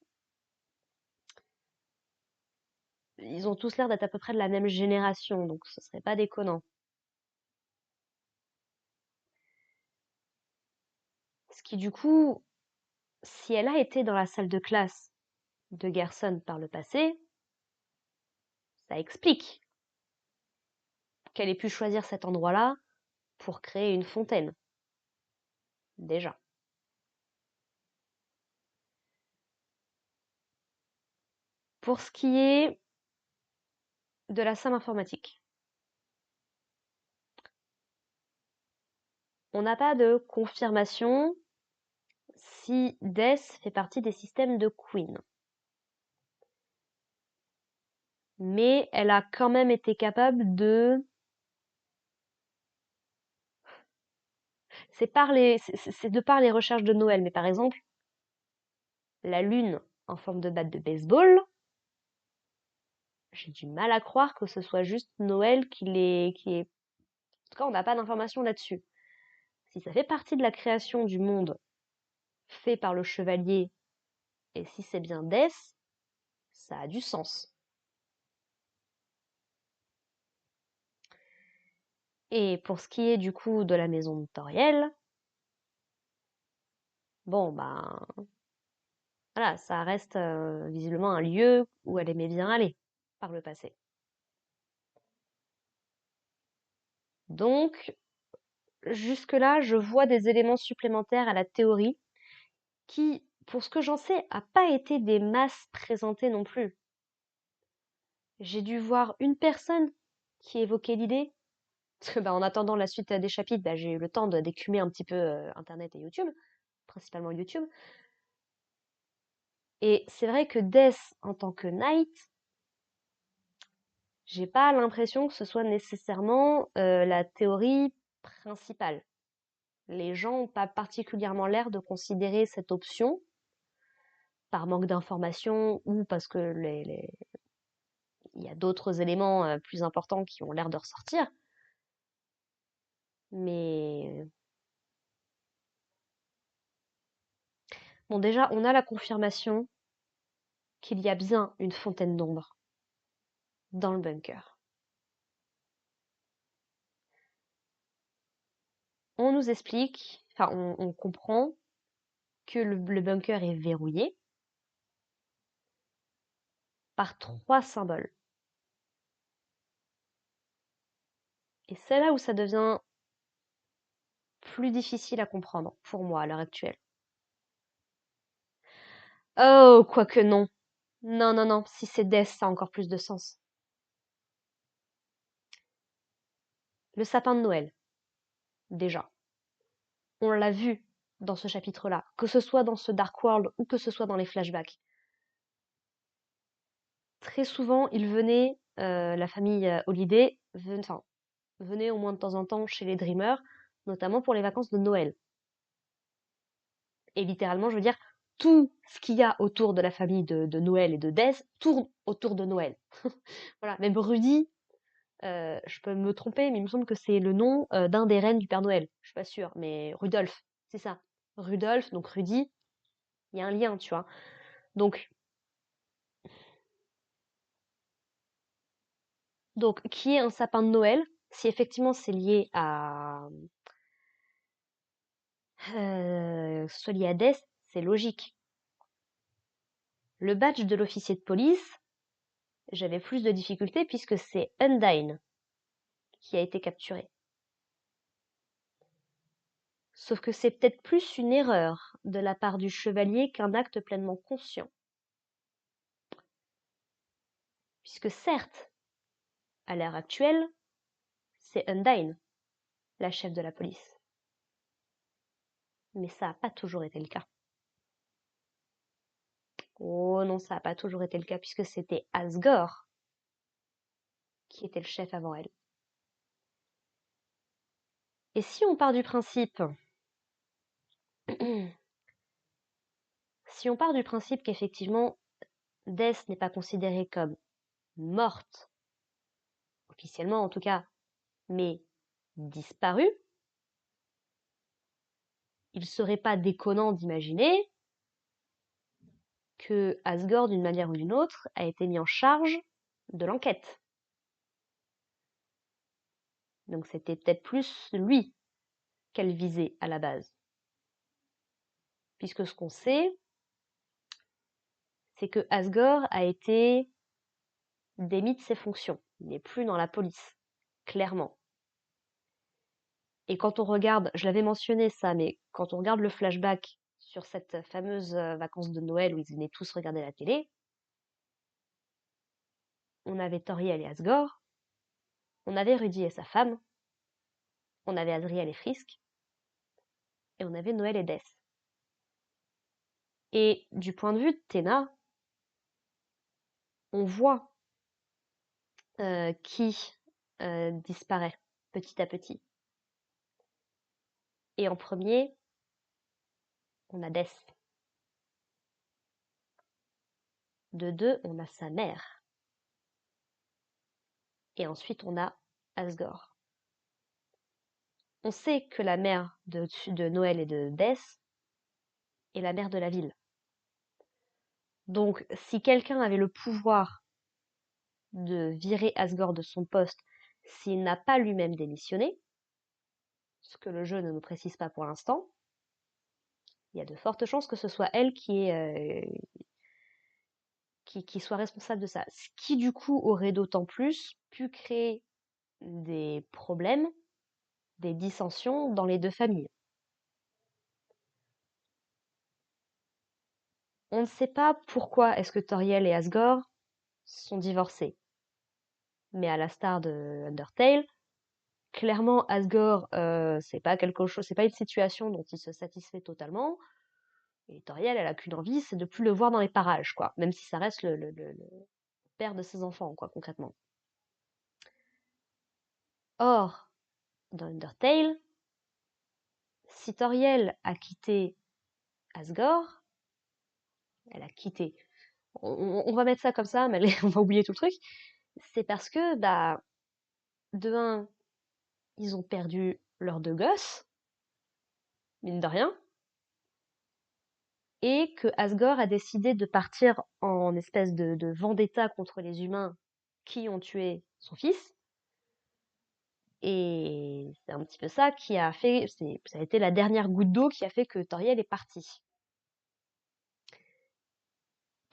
Ils ont tous l'air d'être à peu près de la même génération, donc ce serait pas déconnant. Ce qui du coup, si elle a été dans la salle de classe de Gerson par le passé, ça explique qu'elle ait pu choisir cet endroit-là pour créer une fontaine. Déjà. Pour ce qui est de la salle informatique, on n'a pas de confirmation si Death fait partie des systèmes de Queen. Mais elle a quand même été capable de... C'est de par les recherches de Noël, mais par exemple, la lune en forme de batte de baseball, j'ai du mal à croire que ce soit juste Noël qui est... En tout cas, on n'a pas d'informations là-dessus. Si ça fait partie de la création du monde fait par le chevalier, et si c'est bien Death, ça a du sens. Et pour ce qui est du coup de la maison de Toriel, bon ben voilà, ça reste visiblement un lieu où elle aimait bien aller par le passé. Donc jusque-là, je vois des éléments supplémentaires à la théorie qui, pour ce que j'en sais, a pas été des masses présentées non plus. J'ai dû voir une personne qui évoquait l'idée, parce que bah, en attendant la suite des chapitres, bah, j'ai eu le temps d'écumer un petit peu Internet et YouTube, principalement YouTube. Et c'est vrai que Death en tant que Knight, j'ai pas l'impression que ce soit nécessairement la théorie principale. Les gens n'ont pas particulièrement l'air de considérer cette option par manque d'informations ou parce que il y a d'autres éléments plus importants qui ont l'air de ressortir. Mais bon, déjà, on a la confirmation qu'il y a bien une fontaine d'ombre dans le bunker. On nous explique, enfin, on comprend que le bunker est verrouillé par 3 symboles. Et c'est là où ça devient plus difficile à comprendre pour moi à l'heure actuelle. Oh, quoique non. Non, non, non, si c'est Death, ça a encore plus de sens. Le sapin de Noël, déjà. On l'a vu dans ce chapitre-là, que ce soit dans ce Dark World ou que ce soit dans les flashbacks. Très souvent, il venait, la famille Holiday venait au moins de temps en temps chez les Dreamers, notamment pour les vacances de Noël. Et littéralement, je veux dire, tout ce qu'il y a autour de la famille de Noël et de Death tourne autour de Noël. Voilà, même Rudy, je peux me tromper, mais il me semble que c'est le nom d'un des reines du Père Noël. Je suis pas sûre, mais Rudolph, c'est ça. Rudolph, donc Rudy, il y a un lien, tu vois. Donc, qui est un sapin de Noël? Si effectivement c'est lié à, que ce soit lié à Death, c'est logique. Le badge de l'officier de police, j'avais plus de difficultés puisque c'est Undyne qui a été capturé. Sauf que c'est peut-être plus une erreur de la part du chevalier qu'un acte pleinement conscient. Puisque certes, à l'heure actuelle, c'est Undyne, la chef de la police. Mais ça n'a pas toujours été le cas. Oh non, ça n'a pas toujours été le cas puisque c'était Asgore qui était le chef avant elle. Et si on part du principe, si on part du principe qu'effectivement Death n'est pas considérée comme morte, officiellement en tout cas, mais disparue, il serait pas déconnant d'imaginer que Asgore, d'une manière ou d'une autre, a été mis en charge de l'enquête. Donc c'était peut-être plus lui qu'elle visait à la base. Puisque ce qu'on sait, c'est que Asgore a été démis de ses fonctions. Il n'est plus dans la police, clairement. Et quand on regarde, je l'avais mentionné ça, mais quand on regarde le flashback sur cette fameuse vacances de Noël où ils venaient tous regarder la télé, on avait Toriel et Asgore, on avait Rudy et sa femme, on avait Azriel et Frisk, et on avait Noël et Death. Et du point de vue de Théna, on voit qui disparaît petit à petit. Et en premier, on a Death. De deux, on a sa mère. Et ensuite, on a Asgore. On sait que la mère de Noël et de Death est la mère de la ville. Donc, si quelqu'un avait le pouvoir de virer Asgore de son poste, s'il n'a pas lui-même démissionné, ce que le jeu ne nous précise pas pour l'instant, il y a de fortes chances que ce soit elle qui soit responsable de ça. Ce qui, du coup, aurait d'autant plus pu créer des problèmes, des dissensions dans les deux familles. On ne sait pas pourquoi est-ce que Toriel et Asgore sont divorcés. Mais à la star de Undertale, clairement Asgore, c'est pas quelque chose, c'est pas une situation dont il se satisfait totalement. Et Toriel, elle a qu'une envie, c'est de plus le voir dans les parages, quoi. Même si ça reste le père de ses enfants, quoi, concrètement. Or, dans Undertale, si Toriel a quitté Asgore, elle a quitté. On va mettre ça comme ça, mais on va oublier tout le truc. C'est parce que, bah, de un, ils ont perdu leurs deux gosses, mine de rien, et que Asgore a décidé de partir en espèce de vendetta contre les humains qui ont tué son fils. Et c'est un petit peu ça qui a fait, ça a été la dernière goutte d'eau qui a fait que Toriel est parti.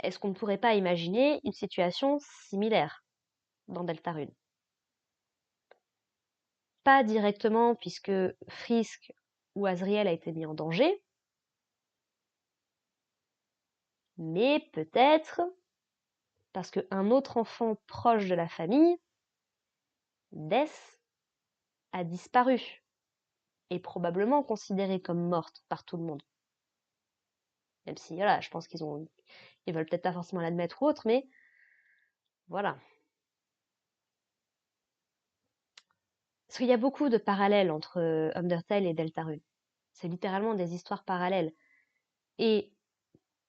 Est-ce qu'on ne pourrait pas imaginer une situation similaire dans Deltarune? Pas directement puisque Frisk ou Azriel a été mis en danger, mais peut-être parce qu'un autre enfant proche de la famille, Death, a disparu et probablement considérée comme morte par tout le monde. Même si, voilà, je pense ils veulent peut-être pas forcément l'admettre ou autre, mais voilà. Parce qu'il y a beaucoup de parallèles entre Undertale et Deltarune. C'est littéralement des histoires parallèles. Et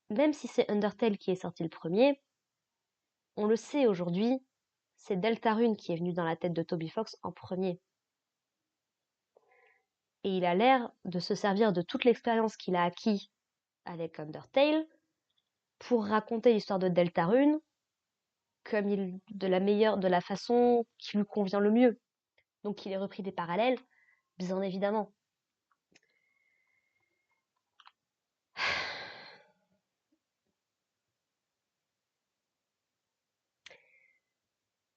même si c'est Undertale qui est sorti le premier, on le sait aujourd'hui, c'est Deltarune qui est venu dans la tête de Toby Fox en premier. Et il a l'air de se servir de toute l'expérience qu'il a acquis avec Undertale pour raconter l'histoire de Deltarune comme de la façon qui lui convient le mieux. Donc il ait repris des parallèles, bien évidemment.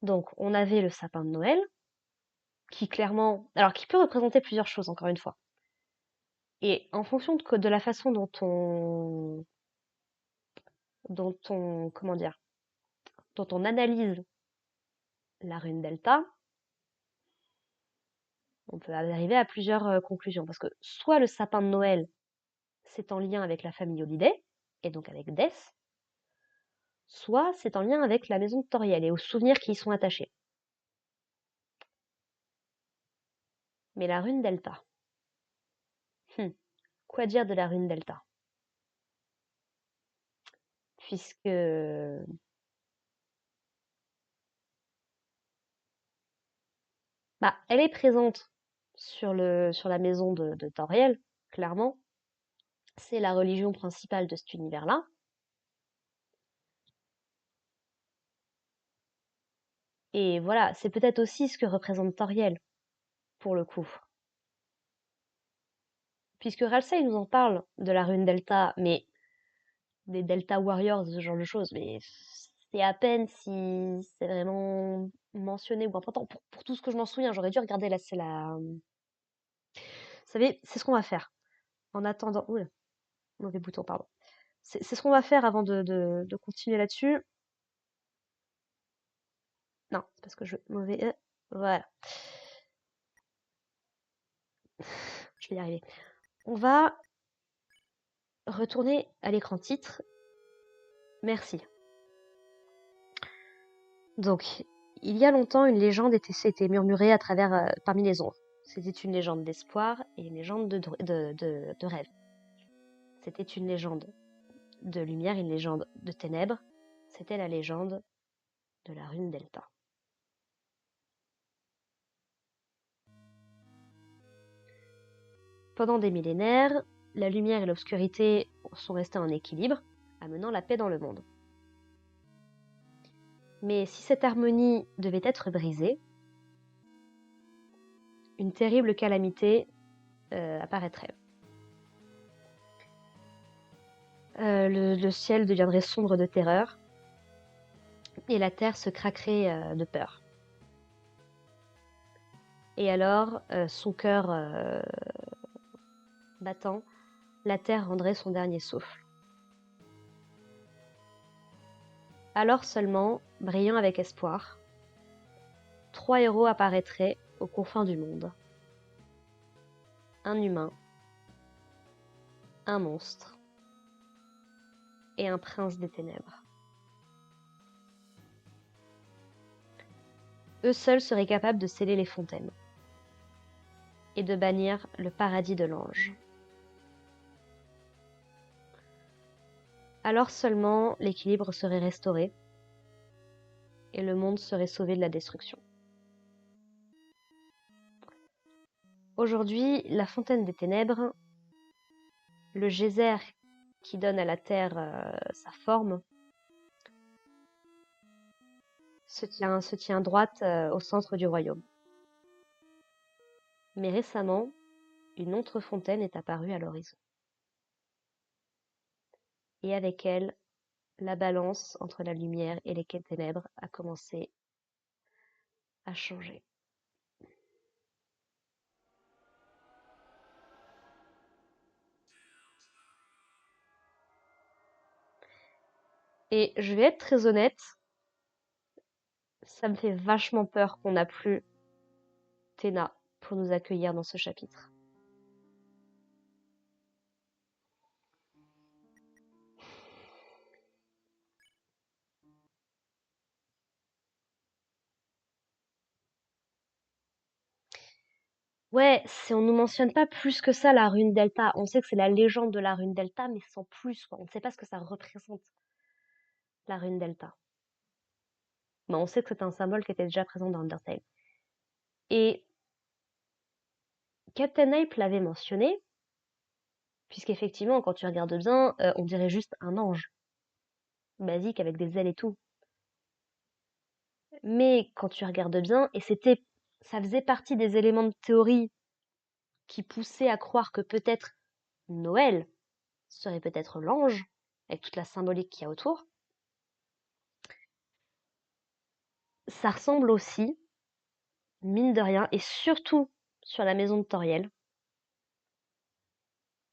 Donc on avait le sapin de Noël, qui clairement, alors qui peut représenter plusieurs choses encore une fois. Et en fonction de la façon comment dire, dont on analyse la rune delta, on peut arriver à plusieurs conclusions. Parce que soit le sapin de Noël, c'est en lien avec la famille Holiday, et donc avec Death, soit c'est en lien avec la maison de Toriel et aux souvenirs qui y sont attachés. Mais la rune delta. Quoi dire de la rune delta? Puisque bah, elle est présente sur la maison de Toriel, clairement. C'est la religion principale de cet univers-là. Et voilà, c'est peut-être aussi ce que représente Toriel, pour le coup. Puisque Ralsei nous en parle de la rune Delta, mais des Delta Warriors, ce genre de choses, mais c'est à peine si c'est vraiment mentionné ou important. Pour tout ce que je m'en souviens, j'aurais dû regarder là, c'est la... Vous savez, c'est ce qu'on va faire. En attendant... Oula, mauvais bouton, pardon. C'est ce qu'on va faire avant de continuer là-dessus. Non, c'est parce que je... Mauvais... voilà. Je vais y arriver. On va retourner à l'écran titre. Merci. Donc, il y a longtemps, une légende s'était murmurée à travers parmi les ombres. C'était une légende d'espoir et une légende de rêve. C'était une légende de lumière, une légende de ténèbres. C'était la légende de la rune Delta. Pendant des millénaires, la lumière et l'obscurité sont restées en équilibre, amenant la paix dans le monde. Mais si cette harmonie devait être brisée, une terrible calamité apparaîtrait. Le ciel deviendrait sombre de terreur et la terre se craquerait de peur. Et alors, son cœur battant, la terre rendrait son dernier souffle. Alors seulement, brillant avec espoir, 3 héros apparaîtraient aux confins du monde. Un humain, un monstre et un prince des ténèbres. Eux seuls seraient capables de sceller les fontaines et de bannir le paradis de l'ange. Alors seulement l'équilibre serait restauré et le monde serait sauvé de la destruction. Aujourd'hui, la fontaine des ténèbres, le geyser qui donne à la terre sa forme, se tient droite au centre du royaume. Mais récemment, une autre fontaine est apparue à l'horizon. Et avec elle, la balance entre la lumière et les ténèbres a commencé à changer. Et je vais être très honnête, ça me fait vachement peur qu'on n'a plus Téna pour nous accueillir dans ce chapitre. Ouais, on nous mentionne pas plus que ça la rune Delta. On sait que c'est la légende de la rune Delta, mais sans plus, quoi. On ne sait pas ce que ça représente, la rune Delta. Mais on sait que c'est un symbole qui était déjà présent dans Undertale. Et Captain Ape l'avait mentionné, puisqu'effectivement, quand tu regardes bien, on dirait juste un ange. Basique, avec des ailes et tout. Mais quand tu regardes bien, et ça faisait partie des éléments de théorie qui poussaient à croire que peut-être Noël serait peut-être l'ange, avec toute la symbolique qu'il y a autour. Ça ressemble aussi, mine de rien, et surtout sur la maison de Toriel,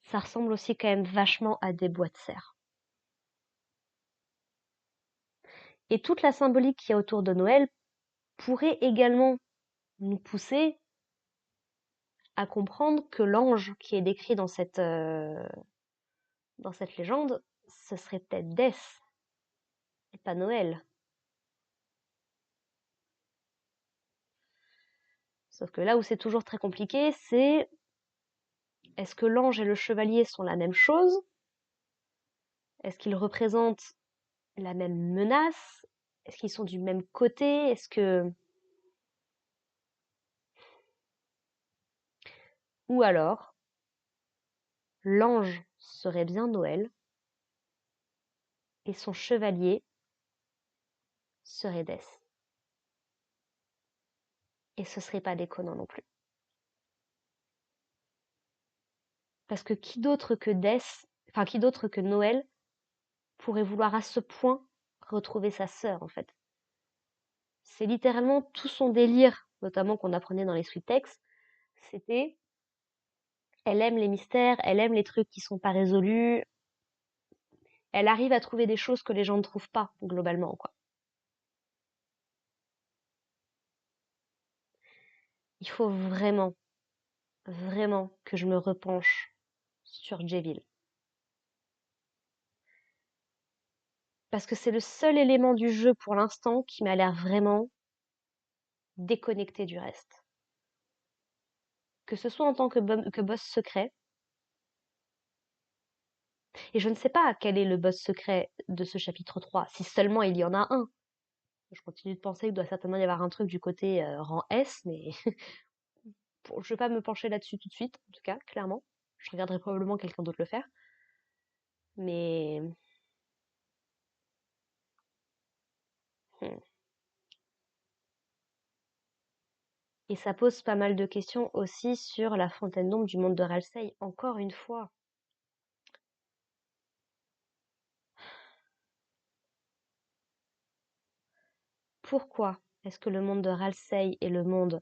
ça ressemble aussi quand même vachement à des bois de serre. Et toute la symbolique qu'il y a autour de Noël pourrait également nous pousser à comprendre que l'ange qui est décrit dans cette légende, ce serait peut-être Death, et pas Noël. Sauf que là où c'est toujours très compliqué, c'est est-ce que l'ange et le chevalier sont la même chose? Est-ce qu'ils représentent la même menace? Est-ce qu'ils sont du même côté? Ou alors, l'ange serait bien Noël et son chevalier serait Death. Et ce serait pas déconnant non plus. Parce que qui d'autre que qui d'autre que Noël pourrait vouloir à ce point retrouver sa sœur, en fait? C'est littéralement tout son délire, notamment qu'on apprenait dans les sweet texts, c'était elle aime les mystères, elle aime les trucs qui sont pas résolus, elle arrive à trouver des choses que les gens ne trouvent pas, globalement, quoi. Il faut vraiment, vraiment que je me repenche sur Jevil. Parce que c'est le seul élément du jeu pour l'instant qui m'a l'air vraiment déconnecté du reste. Que ce soit en tant que boss secret, et je ne sais pas quel est le boss secret de ce chapitre 3, si seulement il y en a un. Je continue de penser qu'il doit certainement y avoir un truc du côté rang S, mais je vais pas me pencher là-dessus tout de suite, en tout cas, clairement. Je regarderai probablement quelqu'un d'autre le faire. Mais hmm. Et ça pose pas mal de questions aussi sur la fontaine d'ombre du monde de Ralsei. Encore une fois, pourquoi est-ce que le monde de Ralsei et le monde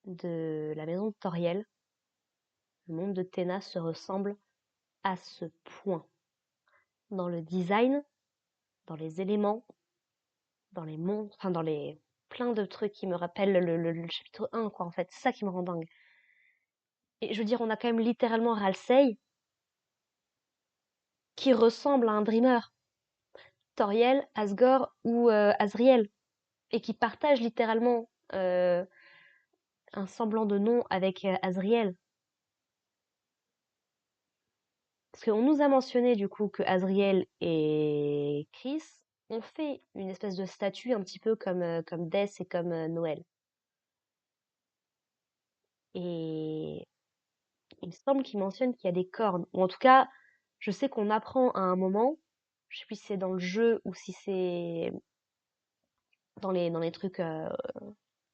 de la maison de Toriel, le monde de Téna, se ressemblent à ce point? Dans le design, dans les éléments, dans les mondes, enfin dans les plein de trucs qui me rappellent le chapitre 1, quoi, en fait. C'est ça qui me rend dingue. Et je veux dire, on a quand même littéralement Ralsei qui ressemble à un Dreamer. Toriel, Asgore ou Azriel. Et qui partagent littéralement un semblant de nom avec Azriel. Parce qu'on nous a mentionné du coup que Azriel et Chris ont fait une espèce de statue un petit peu comme Death et comme Noël. Et il me semble qu'il mentionne qu'il y a des cornes. Ou en tout cas, je sais qu'on apprend à un moment, je sais plus si c'est dans le jeu ou si c'est dans les trucs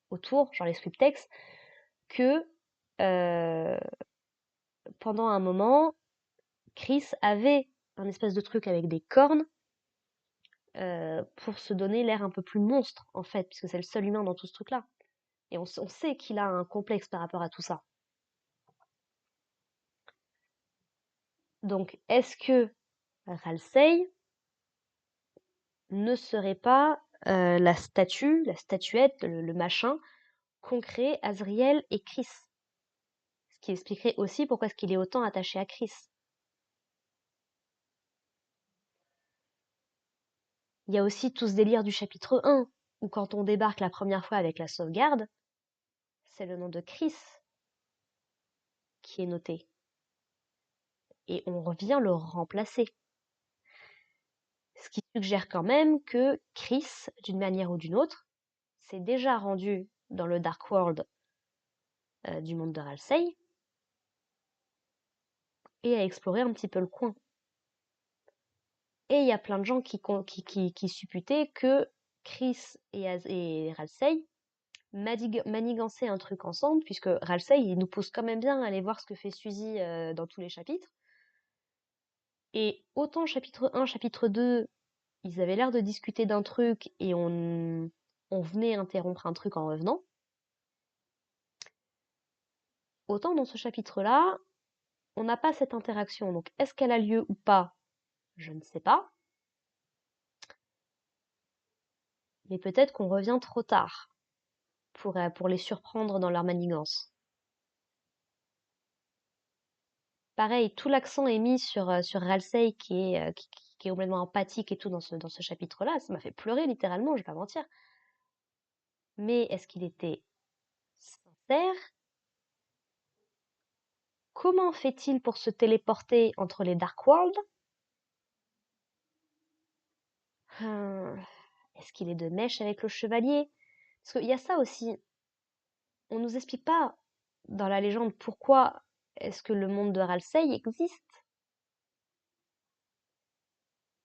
autour, genre les scriptex, que euh, pendant un moment, Chris avait un espèce de truc avec des cornes pour se donner l'air un peu plus monstre, en fait, puisque c'est le seul humain dans tout ce truc-là. Et on sait qu'il a un complexe par rapport à tout ça. Donc, est-ce que Ralsei ne serait pas la statue, la statuette, le machin qu'ont créé Azriel et Chris? Ce qui expliquerait aussi pourquoi est-ce qu'il est autant attaché à Chris. Il y a aussi tout ce délire du chapitre 1, où quand on débarque la première fois avec la sauvegarde, c'est le nom de Chris qui est noté. Et on revient le remplacer. Ce qui suggère quand même que Chris, d'une manière ou d'une autre, s'est déjà rendu dans le Dark World du monde de Ralsei et a exploré un petit peu le coin. Et il y a plein de gens qui supputaient que Chris et Ralsei manigançaient un truc ensemble, puisque Ralsei, il nous pousse quand même bien à aller voir ce que fait Suzy dans tous les chapitres. Et autant chapitre 1, chapitre 2, ils avaient l'air de discuter d'un truc et on venait interrompre un truc en revenant. Autant dans ce chapitre-là, on n'a pas cette interaction. Donc, est-ce qu'elle a lieu ou pas? Je ne sais pas. Mais peut-être qu'on revient trop tard pour les surprendre dans leur manigance. Pareil, tout l'accent est mis sur Ralsei qui est complètement empathique et tout dans ce chapitre-là. Ça m'a fait pleurer littéralement, je vais pas mentir. Mais est-ce qu'il était sincère? Comment fait-il pour se téléporter entre les Dark Worlds? Est-ce qu'il est de mèche avec le chevalier? Parce qu'il y a ça aussi. On nous explique pas dans la légende pourquoi est-ce que le monde de Ralsei existe.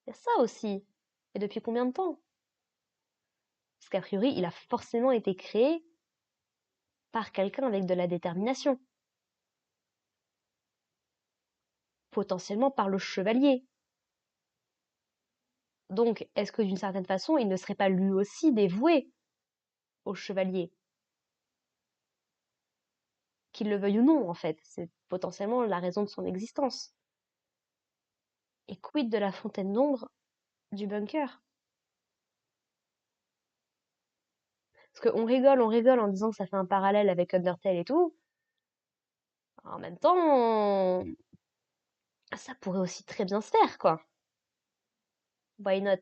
Il y a ça aussi. Et depuis combien de temps? Parce qu'a priori, il a forcément été créé par quelqu'un avec de la détermination. Potentiellement par le chevalier. Donc, est-ce que d'une certaine façon, il ne serait pas lui aussi dévoué au chevalier? Qu'il le veuille ou non, en fait. C'est potentiellement la raison de son existence. Et quid de la fontaine d'ombre du bunker? Parce qu'on on rigole en disant que ça fait un parallèle avec Undertale et tout. En même temps, ça pourrait aussi très bien se faire, quoi. Why not?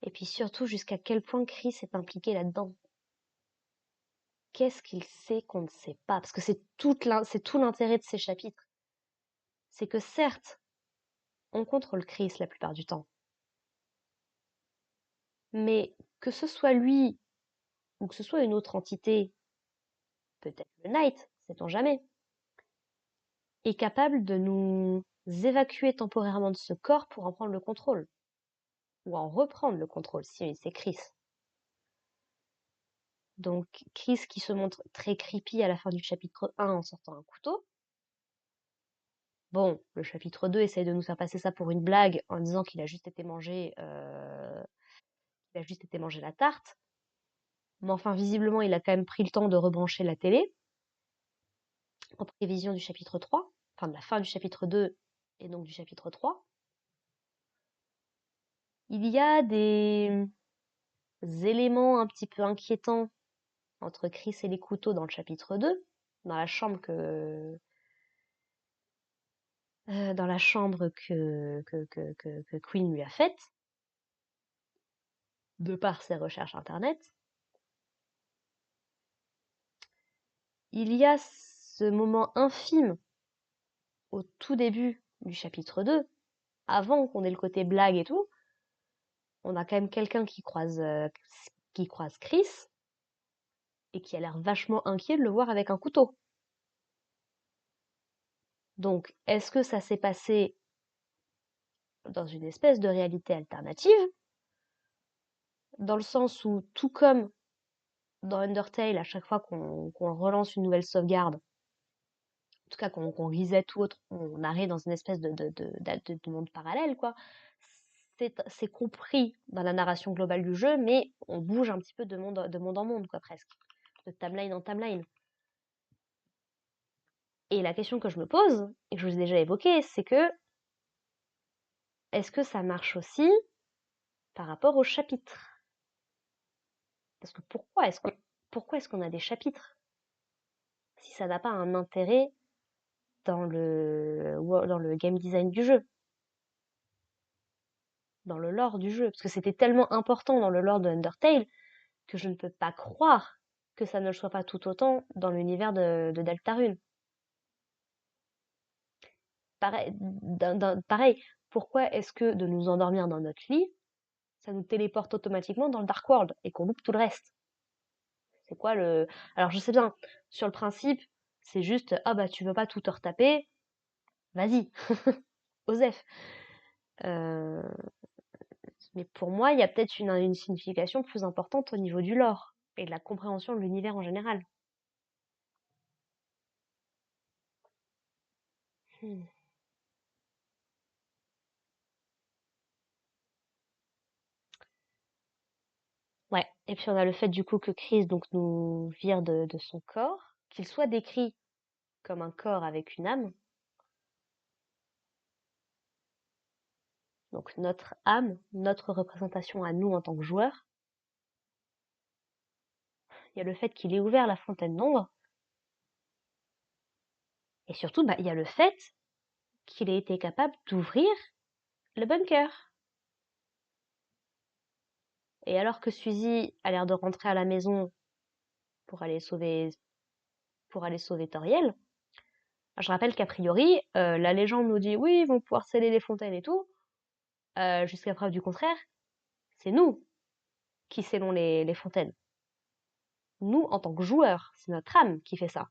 Et puis surtout, jusqu'à quel point Chris est impliqué là-dedans? Qu'est-ce qu'il sait qu'on ne sait pas? Parce que c'est tout l'intérêt de ces chapitres. C'est que certes, on contrôle Chris la plupart du temps. Mais que ce soit lui ou que ce soit une autre entité, peut-être le Knight, sait-on jamais, est capable de nous évacuer temporairement de ce corps pour en prendre le contrôle. ou en reprendre le contrôle si c'est Chris. Donc Chris qui se montre très creepy à la fin du chapitre 1 en sortant un couteau. Bon, le chapitre 2 essaye de nous faire passer ça pour une blague en disant qu'il a juste été mangé la tarte. Mais enfin, visiblement, il a quand même pris le temps de rebrancher la télé en prévision du chapitre 3, enfin de la fin du chapitre 2 et donc du chapitre 3. Il y a des éléments un petit peu inquiétants entre Chris et les couteaux dans le chapitre 2, dans la chambre que Queen lui a faite, de par ses recherches internet. Il y a ce moment infime au tout début du chapitre 2, avant qu'on ait le côté blague et tout. On a quand même quelqu'un qui croise Chris et qui a l'air vachement inquiet de le voir avec un couteau. Donc, est-ce que ça s'est passé dans une espèce de réalité alternative, dans le sens où, tout comme dans Undertale, à chaque fois qu'on relance une nouvelle sauvegarde, en tout cas qu'on reset ou autre, on arrive dans une espèce de monde parallèle, quoi. C'est compris dans la narration globale du jeu, mais on bouge un petit peu de monde en monde, quoi, presque. De timeline en timeline. Et la question que je me pose, et que je vous ai déjà évoquée, c'est que est-ce que ça marche aussi par rapport aux chapitres? Parce que pourquoi est-ce qu'on a des chapitres si ça n'a pas un intérêt dans le game design du jeu, dans le lore du jeu? Parce que c'était tellement important dans le lore de Undertale que je ne peux pas croire que ça ne le soit pas tout autant dans l'univers de Deltarune. Pareil, pourquoi est-ce que de nous endormir dans notre lit, ça nous téléporte automatiquement dans le Dark World et qu'on loupe tout le reste? C'est quoi le... Alors je sais bien, sur le principe, c'est juste, ah bah tu veux pas tout te retaper, vas-y, Osef. Euh, Mais pour moi, il y a peut-être une signification plus importante au niveau du lore et de la compréhension de l'univers en général. Hmm. Ouais, et puis on a le fait du coup que Chris donc nous vire de son corps, qu'il soit décrit comme un corps avec une âme, donc notre âme, notre représentation à nous en tant que joueurs. Il y a le fait qu'il ait ouvert la fontaine d'ombre, et surtout, bah, il y a le fait qu'il ait été capable d'ouvrir le bunker. Et alors que Suzy a l'air de rentrer à la maison pour aller sauver, Toriel, je rappelle qu'a priori, la légende nous dit oui, ils vont pouvoir sceller les fontaines et tout. Jusqu'à preuve du contraire, c'est nous qui scellons les fontaines. Nous, en tant que joueurs, c'est notre âme qui fait ça.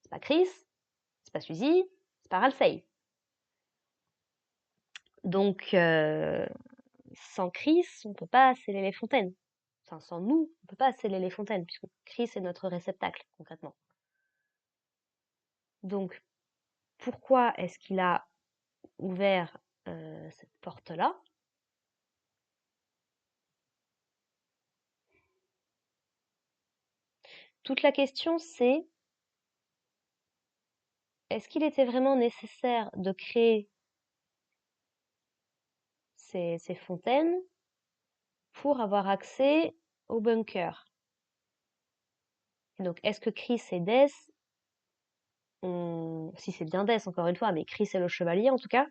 C'est pas Chris, c'est pas Suzy, c'est pas Ralsei. Donc, sans Chris, on peut pas sceller les fontaines. Enfin, sans nous, on peut pas sceller les fontaines, puisque Chris est notre réceptacle, concrètement. Donc, pourquoi est-ce qu'il a ouvert cette porte-là? Toute la question, c'est est-ce qu'il était vraiment nécessaire de créer ces fontaines pour avoir accès au bunker? Et donc, est-ce que Chris et Death, si c'est bien Death encore une fois, mais Chris et le chevalier en tout cas,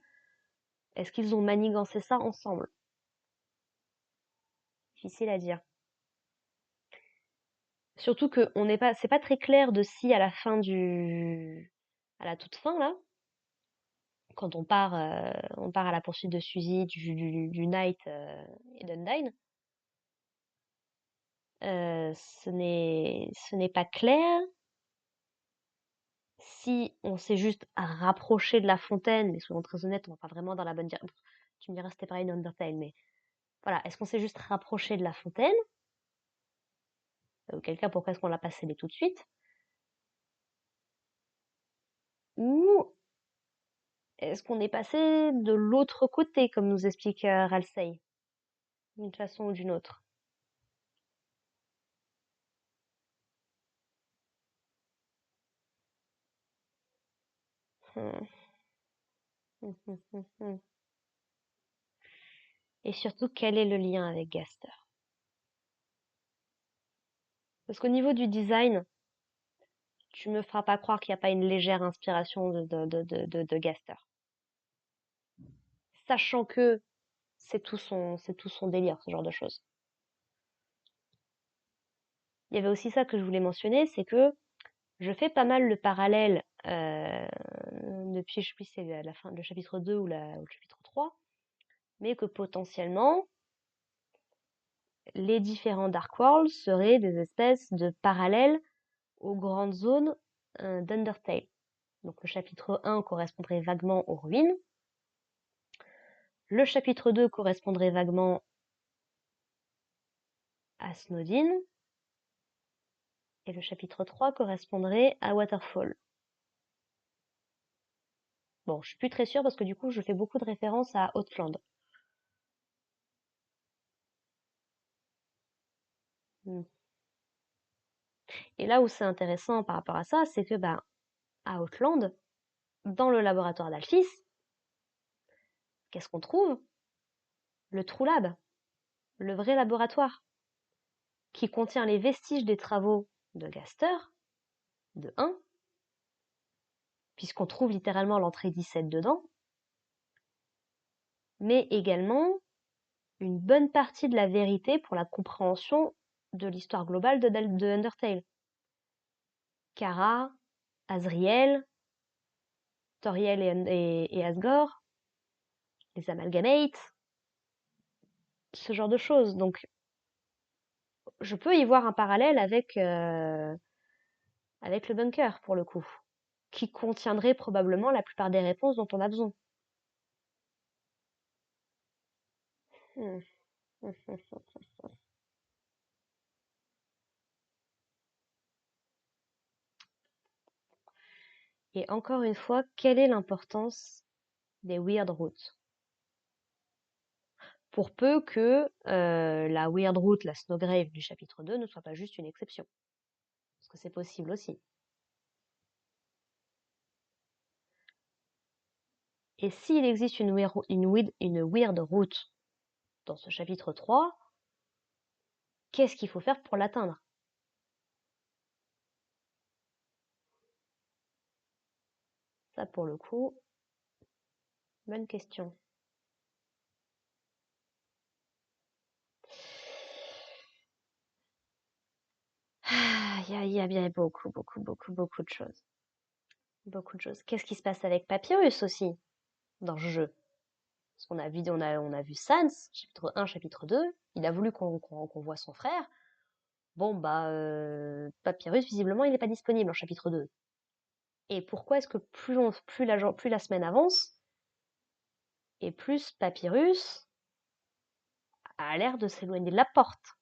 est-ce qu'ils ont manigancé ça ensemble? Difficile à dire. Surtout que c'est pas très clair de si à la fin à la toute fin là, quand on part à la poursuite de Suzy, du Knight et d'Undyne, ce n'est pas clair si on s'est juste rapproché de la fontaine, mais soyons très honnêtes, on va pas vraiment dans la bonne direction. Tu me diras c'était pareil dans Undertale, mais Voilà, est-ce qu'on s'est juste rapproché de la fontaine? Auquel cas, pourquoi est-ce qu'on l'a pas scellé tout de suite? Ou est-ce qu'on est passé de l'autre côté, comme nous explique Ralsei, d'une façon ou d'une autre? Hmm. Et surtout, quel est le lien avec Gaster? Parce qu'au niveau du design, tu me feras pas croire qu'il n'y a pas une légère inspiration de Gaster. Sachant que c'est tout son délire, ce genre de choses. Il y avait aussi ça que je voulais mentionner, c'est que je fais pas mal le parallèle depuis, je sais plus si c'est la fin, le chapitre 2 ou le chapitre 3, mais que potentiellement, les différents Dark Worlds seraient des espèces de parallèles aux grandes zones d'Undertale. Donc le chapitre 1 correspondrait vaguement aux ruines, le chapitre 2 correspondrait vaguement à Snowdin, et le chapitre 3 correspondrait à Waterfall. Bon, je suis plus très sûre parce que du coup, je fais beaucoup de références à Outland. Hmm. Et là où c'est intéressant par rapport à ça, c'est que à Outland, dans le laboratoire d'Alphys, qu'est-ce qu'on trouve? Le True Lab, le vrai laboratoire, qui contient les vestiges des travaux de Gaster, de 1, puisqu'on trouve littéralement l'entrée 17 dedans, mais également une bonne partie de la vérité pour la compréhension de l'histoire globale de Undertale. Kara, Azriel, Toriel et Asgore, les Amalgamates, ce genre de choses. Donc, je peux y voir un parallèle avec le bunker, pour le coup, qui contiendrait probablement la plupart des réponses dont on a besoin. Hmm. Et encore une fois, quelle est l'importance des Weird Routes? Pour peu que la Weird Route, la Snowgrave du chapitre 2 ne soit pas juste une exception. Parce que c'est possible aussi. Et s'il existe une weird route dans ce chapitre 3, qu'est-ce qu'il faut faire pour l'atteindre? Ça, pour le coup, bonne question. Il y a bien beaucoup, beaucoup, beaucoup, beaucoup de choses. Beaucoup de choses. Qu'est-ce qui se passe avec Papyrus aussi, dans le jeu? Parce qu'on a vu, on a vu Sans, chapitre 1, chapitre 2. Il a voulu qu'on voit son frère. Bon, Papyrus, visiblement, il n'est pas disponible en chapitre 2. Et pourquoi est-ce que plus la semaine avance, et plus Papyrus a l'air de s'éloigner de la porte?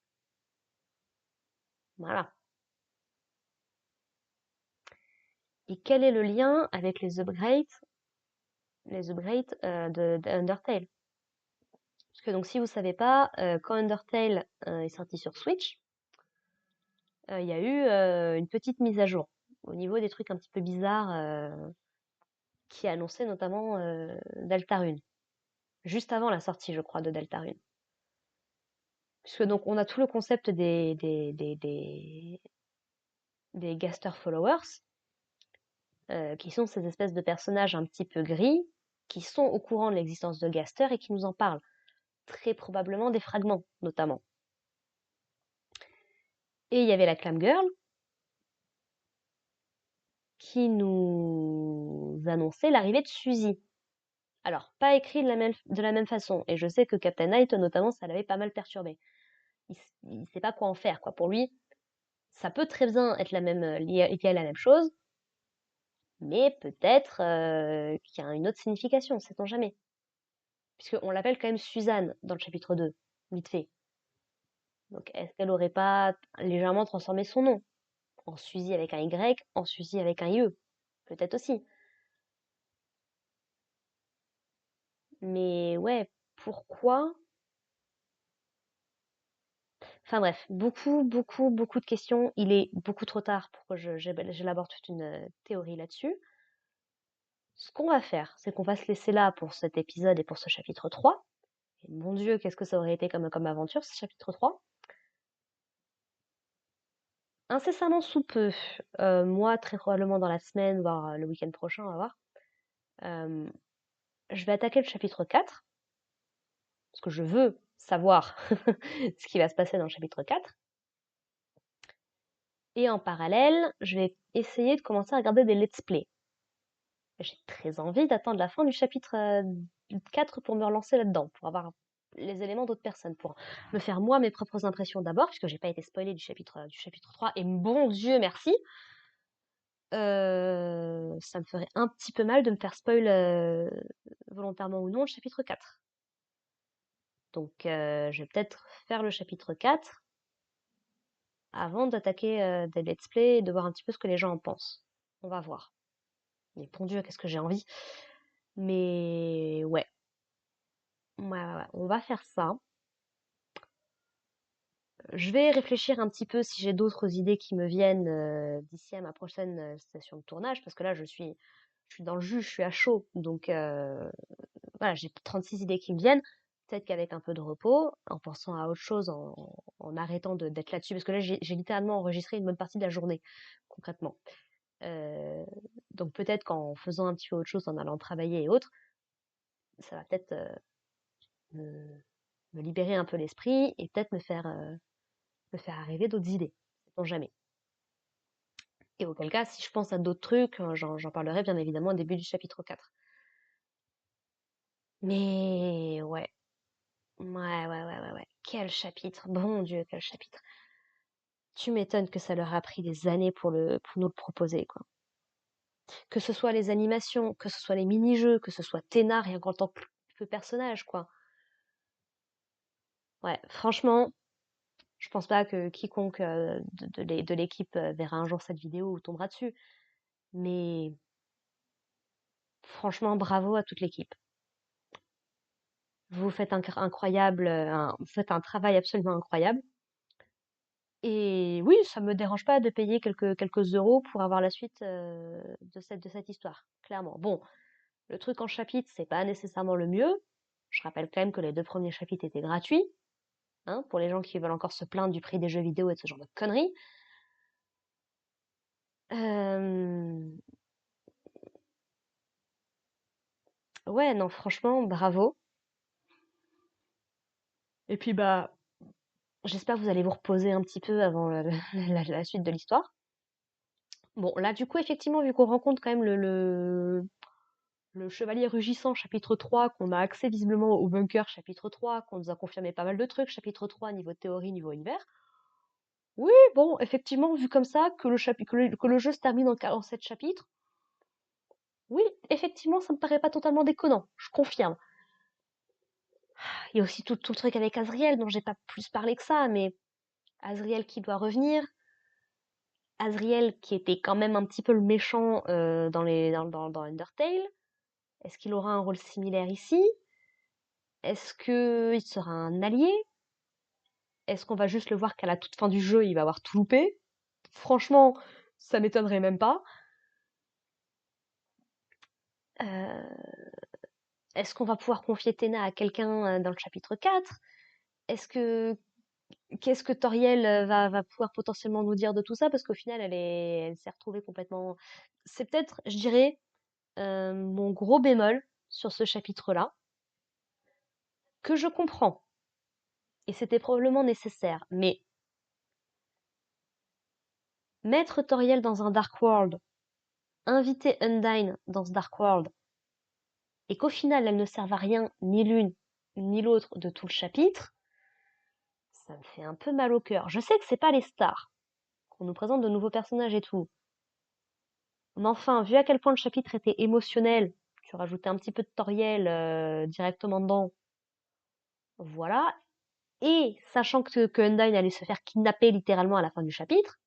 Voilà. Et quel est le lien avec les upgrades de Undertale? Parce que donc si vous savez pas, quand Undertale est sorti sur Switch, il y a eu une petite mise à jour au niveau des trucs un petit peu bizarres qui annonçaient notamment Deltarune. Juste avant la sortie, je crois, de Deltarune. Puisque donc on a tout le concept des Gaster Followers, qui sont ces espèces de personnages un petit peu gris, qui sont au courant de l'existence de Gaster et qui nous en parlent. Très probablement des fragments, notamment. Et il y avait la Clam Girl, qui nous annonçait l'arrivée de Suzy. Alors, pas écrit de la même façon, et je sais que Captain Knight, notamment, ça l'avait pas mal perturbé. Il sait pas quoi en faire, quoi. Pour lui, ça peut très bien être lié à la même chose, mais peut-être qu'il y a une autre signification, sait-on jamais. Puisqu'on l'appelle quand même Suzanne dans le chapitre 2. vite fait. Donc, est-ce qu'elle aurait pas légèrement transformé son nom en Suzy avec un Y, en Suzy avec un IE? Peut-être aussi. Mais ouais, pourquoi? Enfin bref, beaucoup de questions. Il est beaucoup trop tard pour que j'élabore toute une théorie là-dessus. Ce qu'on va faire, c'est qu'on va se laisser là pour cet épisode et pour ce chapitre 3. Et mon Dieu, qu'est-ce que ça aurait été comme aventure, ce chapitre 3. Incessamment sous peu, moi, très probablement dans la semaine, voire le week-end prochain, on va voir, euh, je vais attaquer le chapitre 4, parce que je veux savoir ce qui va se passer dans le chapitre 4. Et en parallèle, je vais essayer de commencer à regarder des let's play. J'ai très envie d'attendre la fin du chapitre 4 pour me relancer là-dedans, pour avoir les éléments d'autres personnes, pour me faire moi mes propres impressions d'abord, puisque j'ai pas été spoilée du chapitre 3, et bon Dieu merci. Ça me ferait un petit peu mal de me faire spoil volontairement ou non le chapitre 4. Donc je vais peut-être faire le chapitre 4 avant d'attaquer des let's play et de voir un petit peu ce que les gens en pensent. On va voir. Mais bon Dieu, qu'est-ce que j'ai envie. Mais ouais. Ouais, on va faire ça. Je vais réfléchir un petit peu si j'ai d'autres idées qui me viennent d'ici à ma prochaine session de tournage, parce que là, je suis dans le jus, je suis à chaud. Donc voilà, j'ai 36 idées qui me viennent. Peut-être qu'avec un peu de repos, en pensant à autre chose, en arrêtant d'être là-dessus, parce que là, j'ai littéralement enregistré une bonne partie de la journée, concrètement. Euh, donc peut-être qu'en faisant un petit peu autre chose, en allant travailler et autres, ça va peut-être me libérer un peu l'esprit et peut-être me faire arriver d'autres idées. Sait-on jamais. Et auquel cas, si je pense à d'autres trucs, j'en parlerai bien évidemment au début du chapitre 4. Mais ouais. Ouais. Quel chapitre. Bon Dieu, quel chapitre. Tu m'étonnes que ça leur a pris des années pour nous le proposer, quoi. Que ce soit les animations, que ce soit les mini-jeux, que ce soit Téna, rien qu'en tant que personnage, quoi. Ouais, franchement, je pense pas que quiconque de l'équipe verra un jour cette vidéo ou tombera dessus. Mais franchement, bravo à toute l'équipe. Vous faites vous faites un travail absolument incroyable. Et oui, ça me dérange pas de payer quelques euros pour avoir la suite de cette histoire, clairement. Bon, le truc en chapitre, c'est pas nécessairement le mieux. Je rappelle quand même que les 2 premiers chapitres étaient gratuits, hein, pour les gens qui veulent encore se plaindre du prix des jeux vidéo et de ce genre de conneries. Euh, Ouais, non, franchement, bravo. Et puis bah, j'espère que vous allez vous reposer un petit peu avant la suite de l'histoire. Bon, là, du coup, effectivement, vu qu'on rencontre quand même le chevalier rugissant, chapitre 3, qu'on a accès visiblement au bunker, chapitre 3, qu'on nous a confirmé pas mal de trucs, chapitre 3, niveau théorie, niveau univers. Oui, bon, effectivement, vu comme ça, que le jeu se termine en 7 chapitres, oui, effectivement, ça me paraît pas totalement déconnant, je confirme. Il y a aussi tout le truc avec Azriel, dont j'ai pas plus parlé que ça, mais Azriel qui doit revenir, Azriel qui était quand même un petit peu le méchant dans Undertale, est-ce qu'il aura un rôle similaire ici? Est-ce qu'il sera un allié? Est-ce qu'on va juste le voir qu'à la toute fin du jeu, il va avoir tout loupé? Franchement, ça m'étonnerait même pas. Euh, Est-ce qu'on va pouvoir confier Téna à quelqu'un dans le chapitre 4? Est-ce que Qu'est-ce que Toriel va pouvoir potentiellement nous dire de tout ça? Parce qu'au final, elle s'est retrouvée complètement. C'est peut-être, je dirais, mon gros bémol sur ce chapitre-là, que je comprends. Et c'était probablement nécessaire. Mais mettre Toriel dans un Dark World, inviter Undyne dans ce Dark World, et qu'au final, elles ne servent à rien, ni l'une, ni l'autre de tout le chapitre, ça me fait un peu mal au cœur. Je sais que c'est pas les stars, qu'on nous présente de nouveaux personnages et tout. Mais enfin, vu à quel point le chapitre était émotionnel, tu rajoutais un petit peu de Toriel directement dedans. Voilà. et sachant que Undyne allait se faire kidnapper littéralement à la fin du chapitre,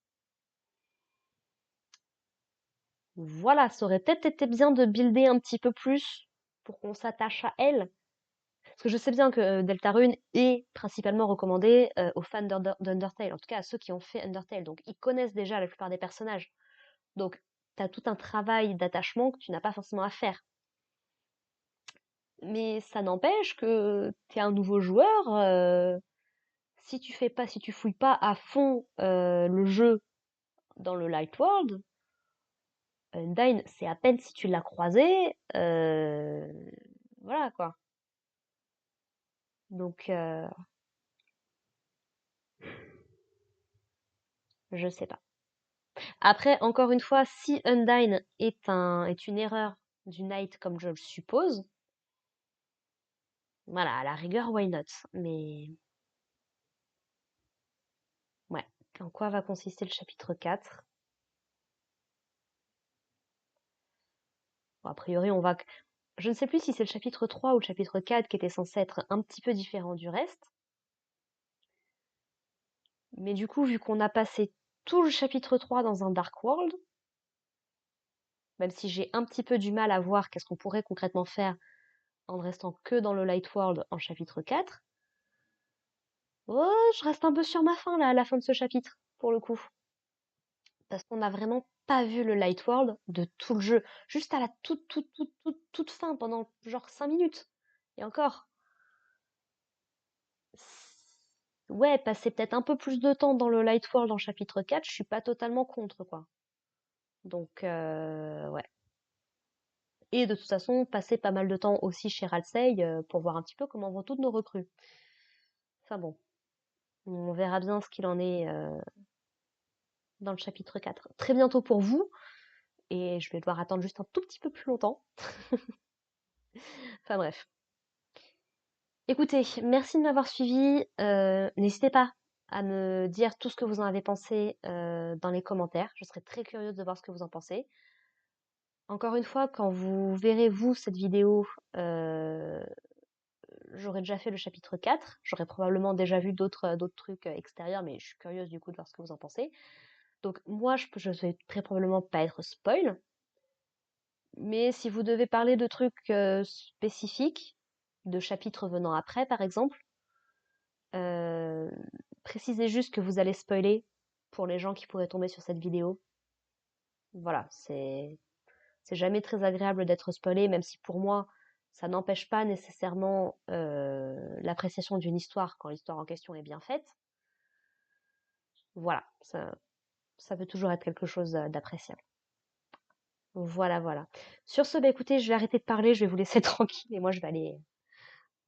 voilà, ça aurait peut-être été bien de builder un petit peu plus pour qu'on s'attache à elle. Parce que je sais bien que Deltarune est principalement recommandé aux fans d'Undertale, en tout cas à ceux qui ont fait Undertale. Donc ils connaissent déjà la plupart des personnages. Donc t'as tout un travail d'attachement que tu n'as pas forcément à faire. Mais ça n'empêche que t'es un nouveau joueur. Si tu fouilles pas à fond le jeu dans le Light World, Undyne, c'est à peine si tu l'as croisé. Voilà quoi. Donc je sais pas. Après, encore une fois, si Undyne est une erreur du Knight comme je le suppose, voilà, à la rigueur, why not? Mais ouais, en quoi va consister le chapitre 4? Bon, a priori, je ne sais plus si c'est le chapitre 3 ou le chapitre 4 qui était censé être un petit peu différent du reste. Mais du coup, vu qu'on a passé tout le chapitre 3 dans un Dark World, même si j'ai un petit peu du mal à voir qu'est-ce qu'on pourrait concrètement faire en ne restant que dans le Light World en chapitre 4, oh, je reste un peu sur ma faim là à la fin de ce chapitre, pour le coup. Parce qu'on n'a vraiment pas vu le Light World de tout le jeu. Juste à la toute fin, pendant genre 5 minutes. Et encore. Ouais, passer peut-être un peu plus de temps dans le Light World en chapitre 4, je suis pas totalement contre, quoi. Donc, ouais. Et de toute façon, passer pas mal de temps aussi chez Ralsei pour voir un petit peu comment vont toutes nos recrues. Enfin bon, on verra bien ce qu'il en est dans le chapitre 4. Très bientôt pour vous, et je vais devoir attendre juste un tout petit peu plus longtemps. Enfin bref. Écoutez, merci de m'avoir suivi. N'hésitez pas à me dire tout ce que vous en avez pensé dans les commentaires. Je serais très curieuse de voir ce que vous en pensez. Encore une fois, quand vous verrez vous cette vidéo, j'aurai déjà fait le chapitre 4. J'aurai probablement déjà vu d'autres trucs extérieurs, mais je suis curieuse du coup de voir ce que vous en pensez. Donc moi, je vais très probablement pas être spoil. Mais si vous devez parler de trucs spécifiques, de chapitres venant après par exemple, euh, précisez juste que vous allez spoiler pour les gens qui pourraient tomber sur cette vidéo. Voilà, c'est jamais très agréable d'être spoilé, même si pour moi ça n'empêche pas nécessairement l'appréciation d'une histoire quand l'histoire en question est bien faite. Voilà, ça peut toujours être quelque chose d'appréciable. Voilà, voilà. Sur ce, bah écoutez, je vais arrêter de parler, je vais vous laisser tranquille et moi je vais aller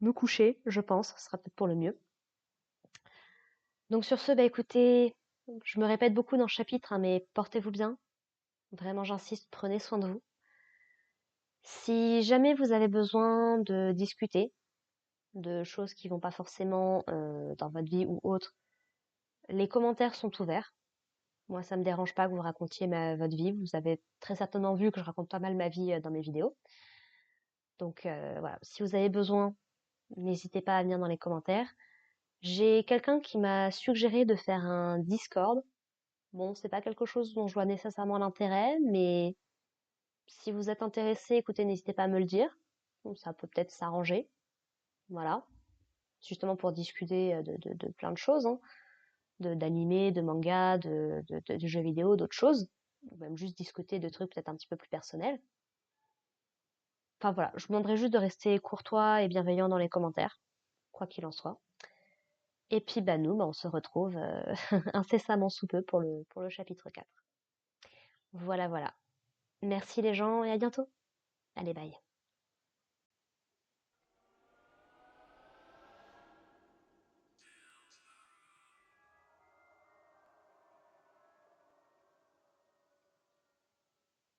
me coucher, je pense, ce sera peut-être pour le mieux. Donc sur ce, bah écoutez, je me répète beaucoup dans le chapitre, hein, mais portez-vous bien. Vraiment, j'insiste, prenez soin de vous. Si jamais vous avez besoin de discuter de choses qui vont pas forcément dans votre vie ou autre, les commentaires sont ouverts. Moi, ça me dérange pas que vous racontiez votre vie. Vous avez très certainement vu que je raconte pas mal ma vie dans mes vidéos. Donc voilà, si vous avez besoin, n'hésitez pas à venir dans les commentaires. J'ai quelqu'un qui m'a suggéré de faire un Discord. Bon, c'est pas quelque chose dont je vois nécessairement l'intérêt, mais si vous êtes intéressé, écoutez, n'hésitez pas à me le dire. Ça peut peut-être s'arranger. Voilà. Justement pour discuter de plein de choses, hein. D'animés, de mangas, de jeux vidéo, d'autres choses. Ou même juste discuter de trucs peut-être un petit peu plus personnels. Enfin voilà, je vous demanderai juste de rester courtois et bienveillant dans les commentaires, quoi qu'il en soit. Et puis bah nous, bah, on se retrouve incessamment sous peu pour le chapitre 4. Voilà, voilà. Merci les gens et à bientôt. Allez, bye.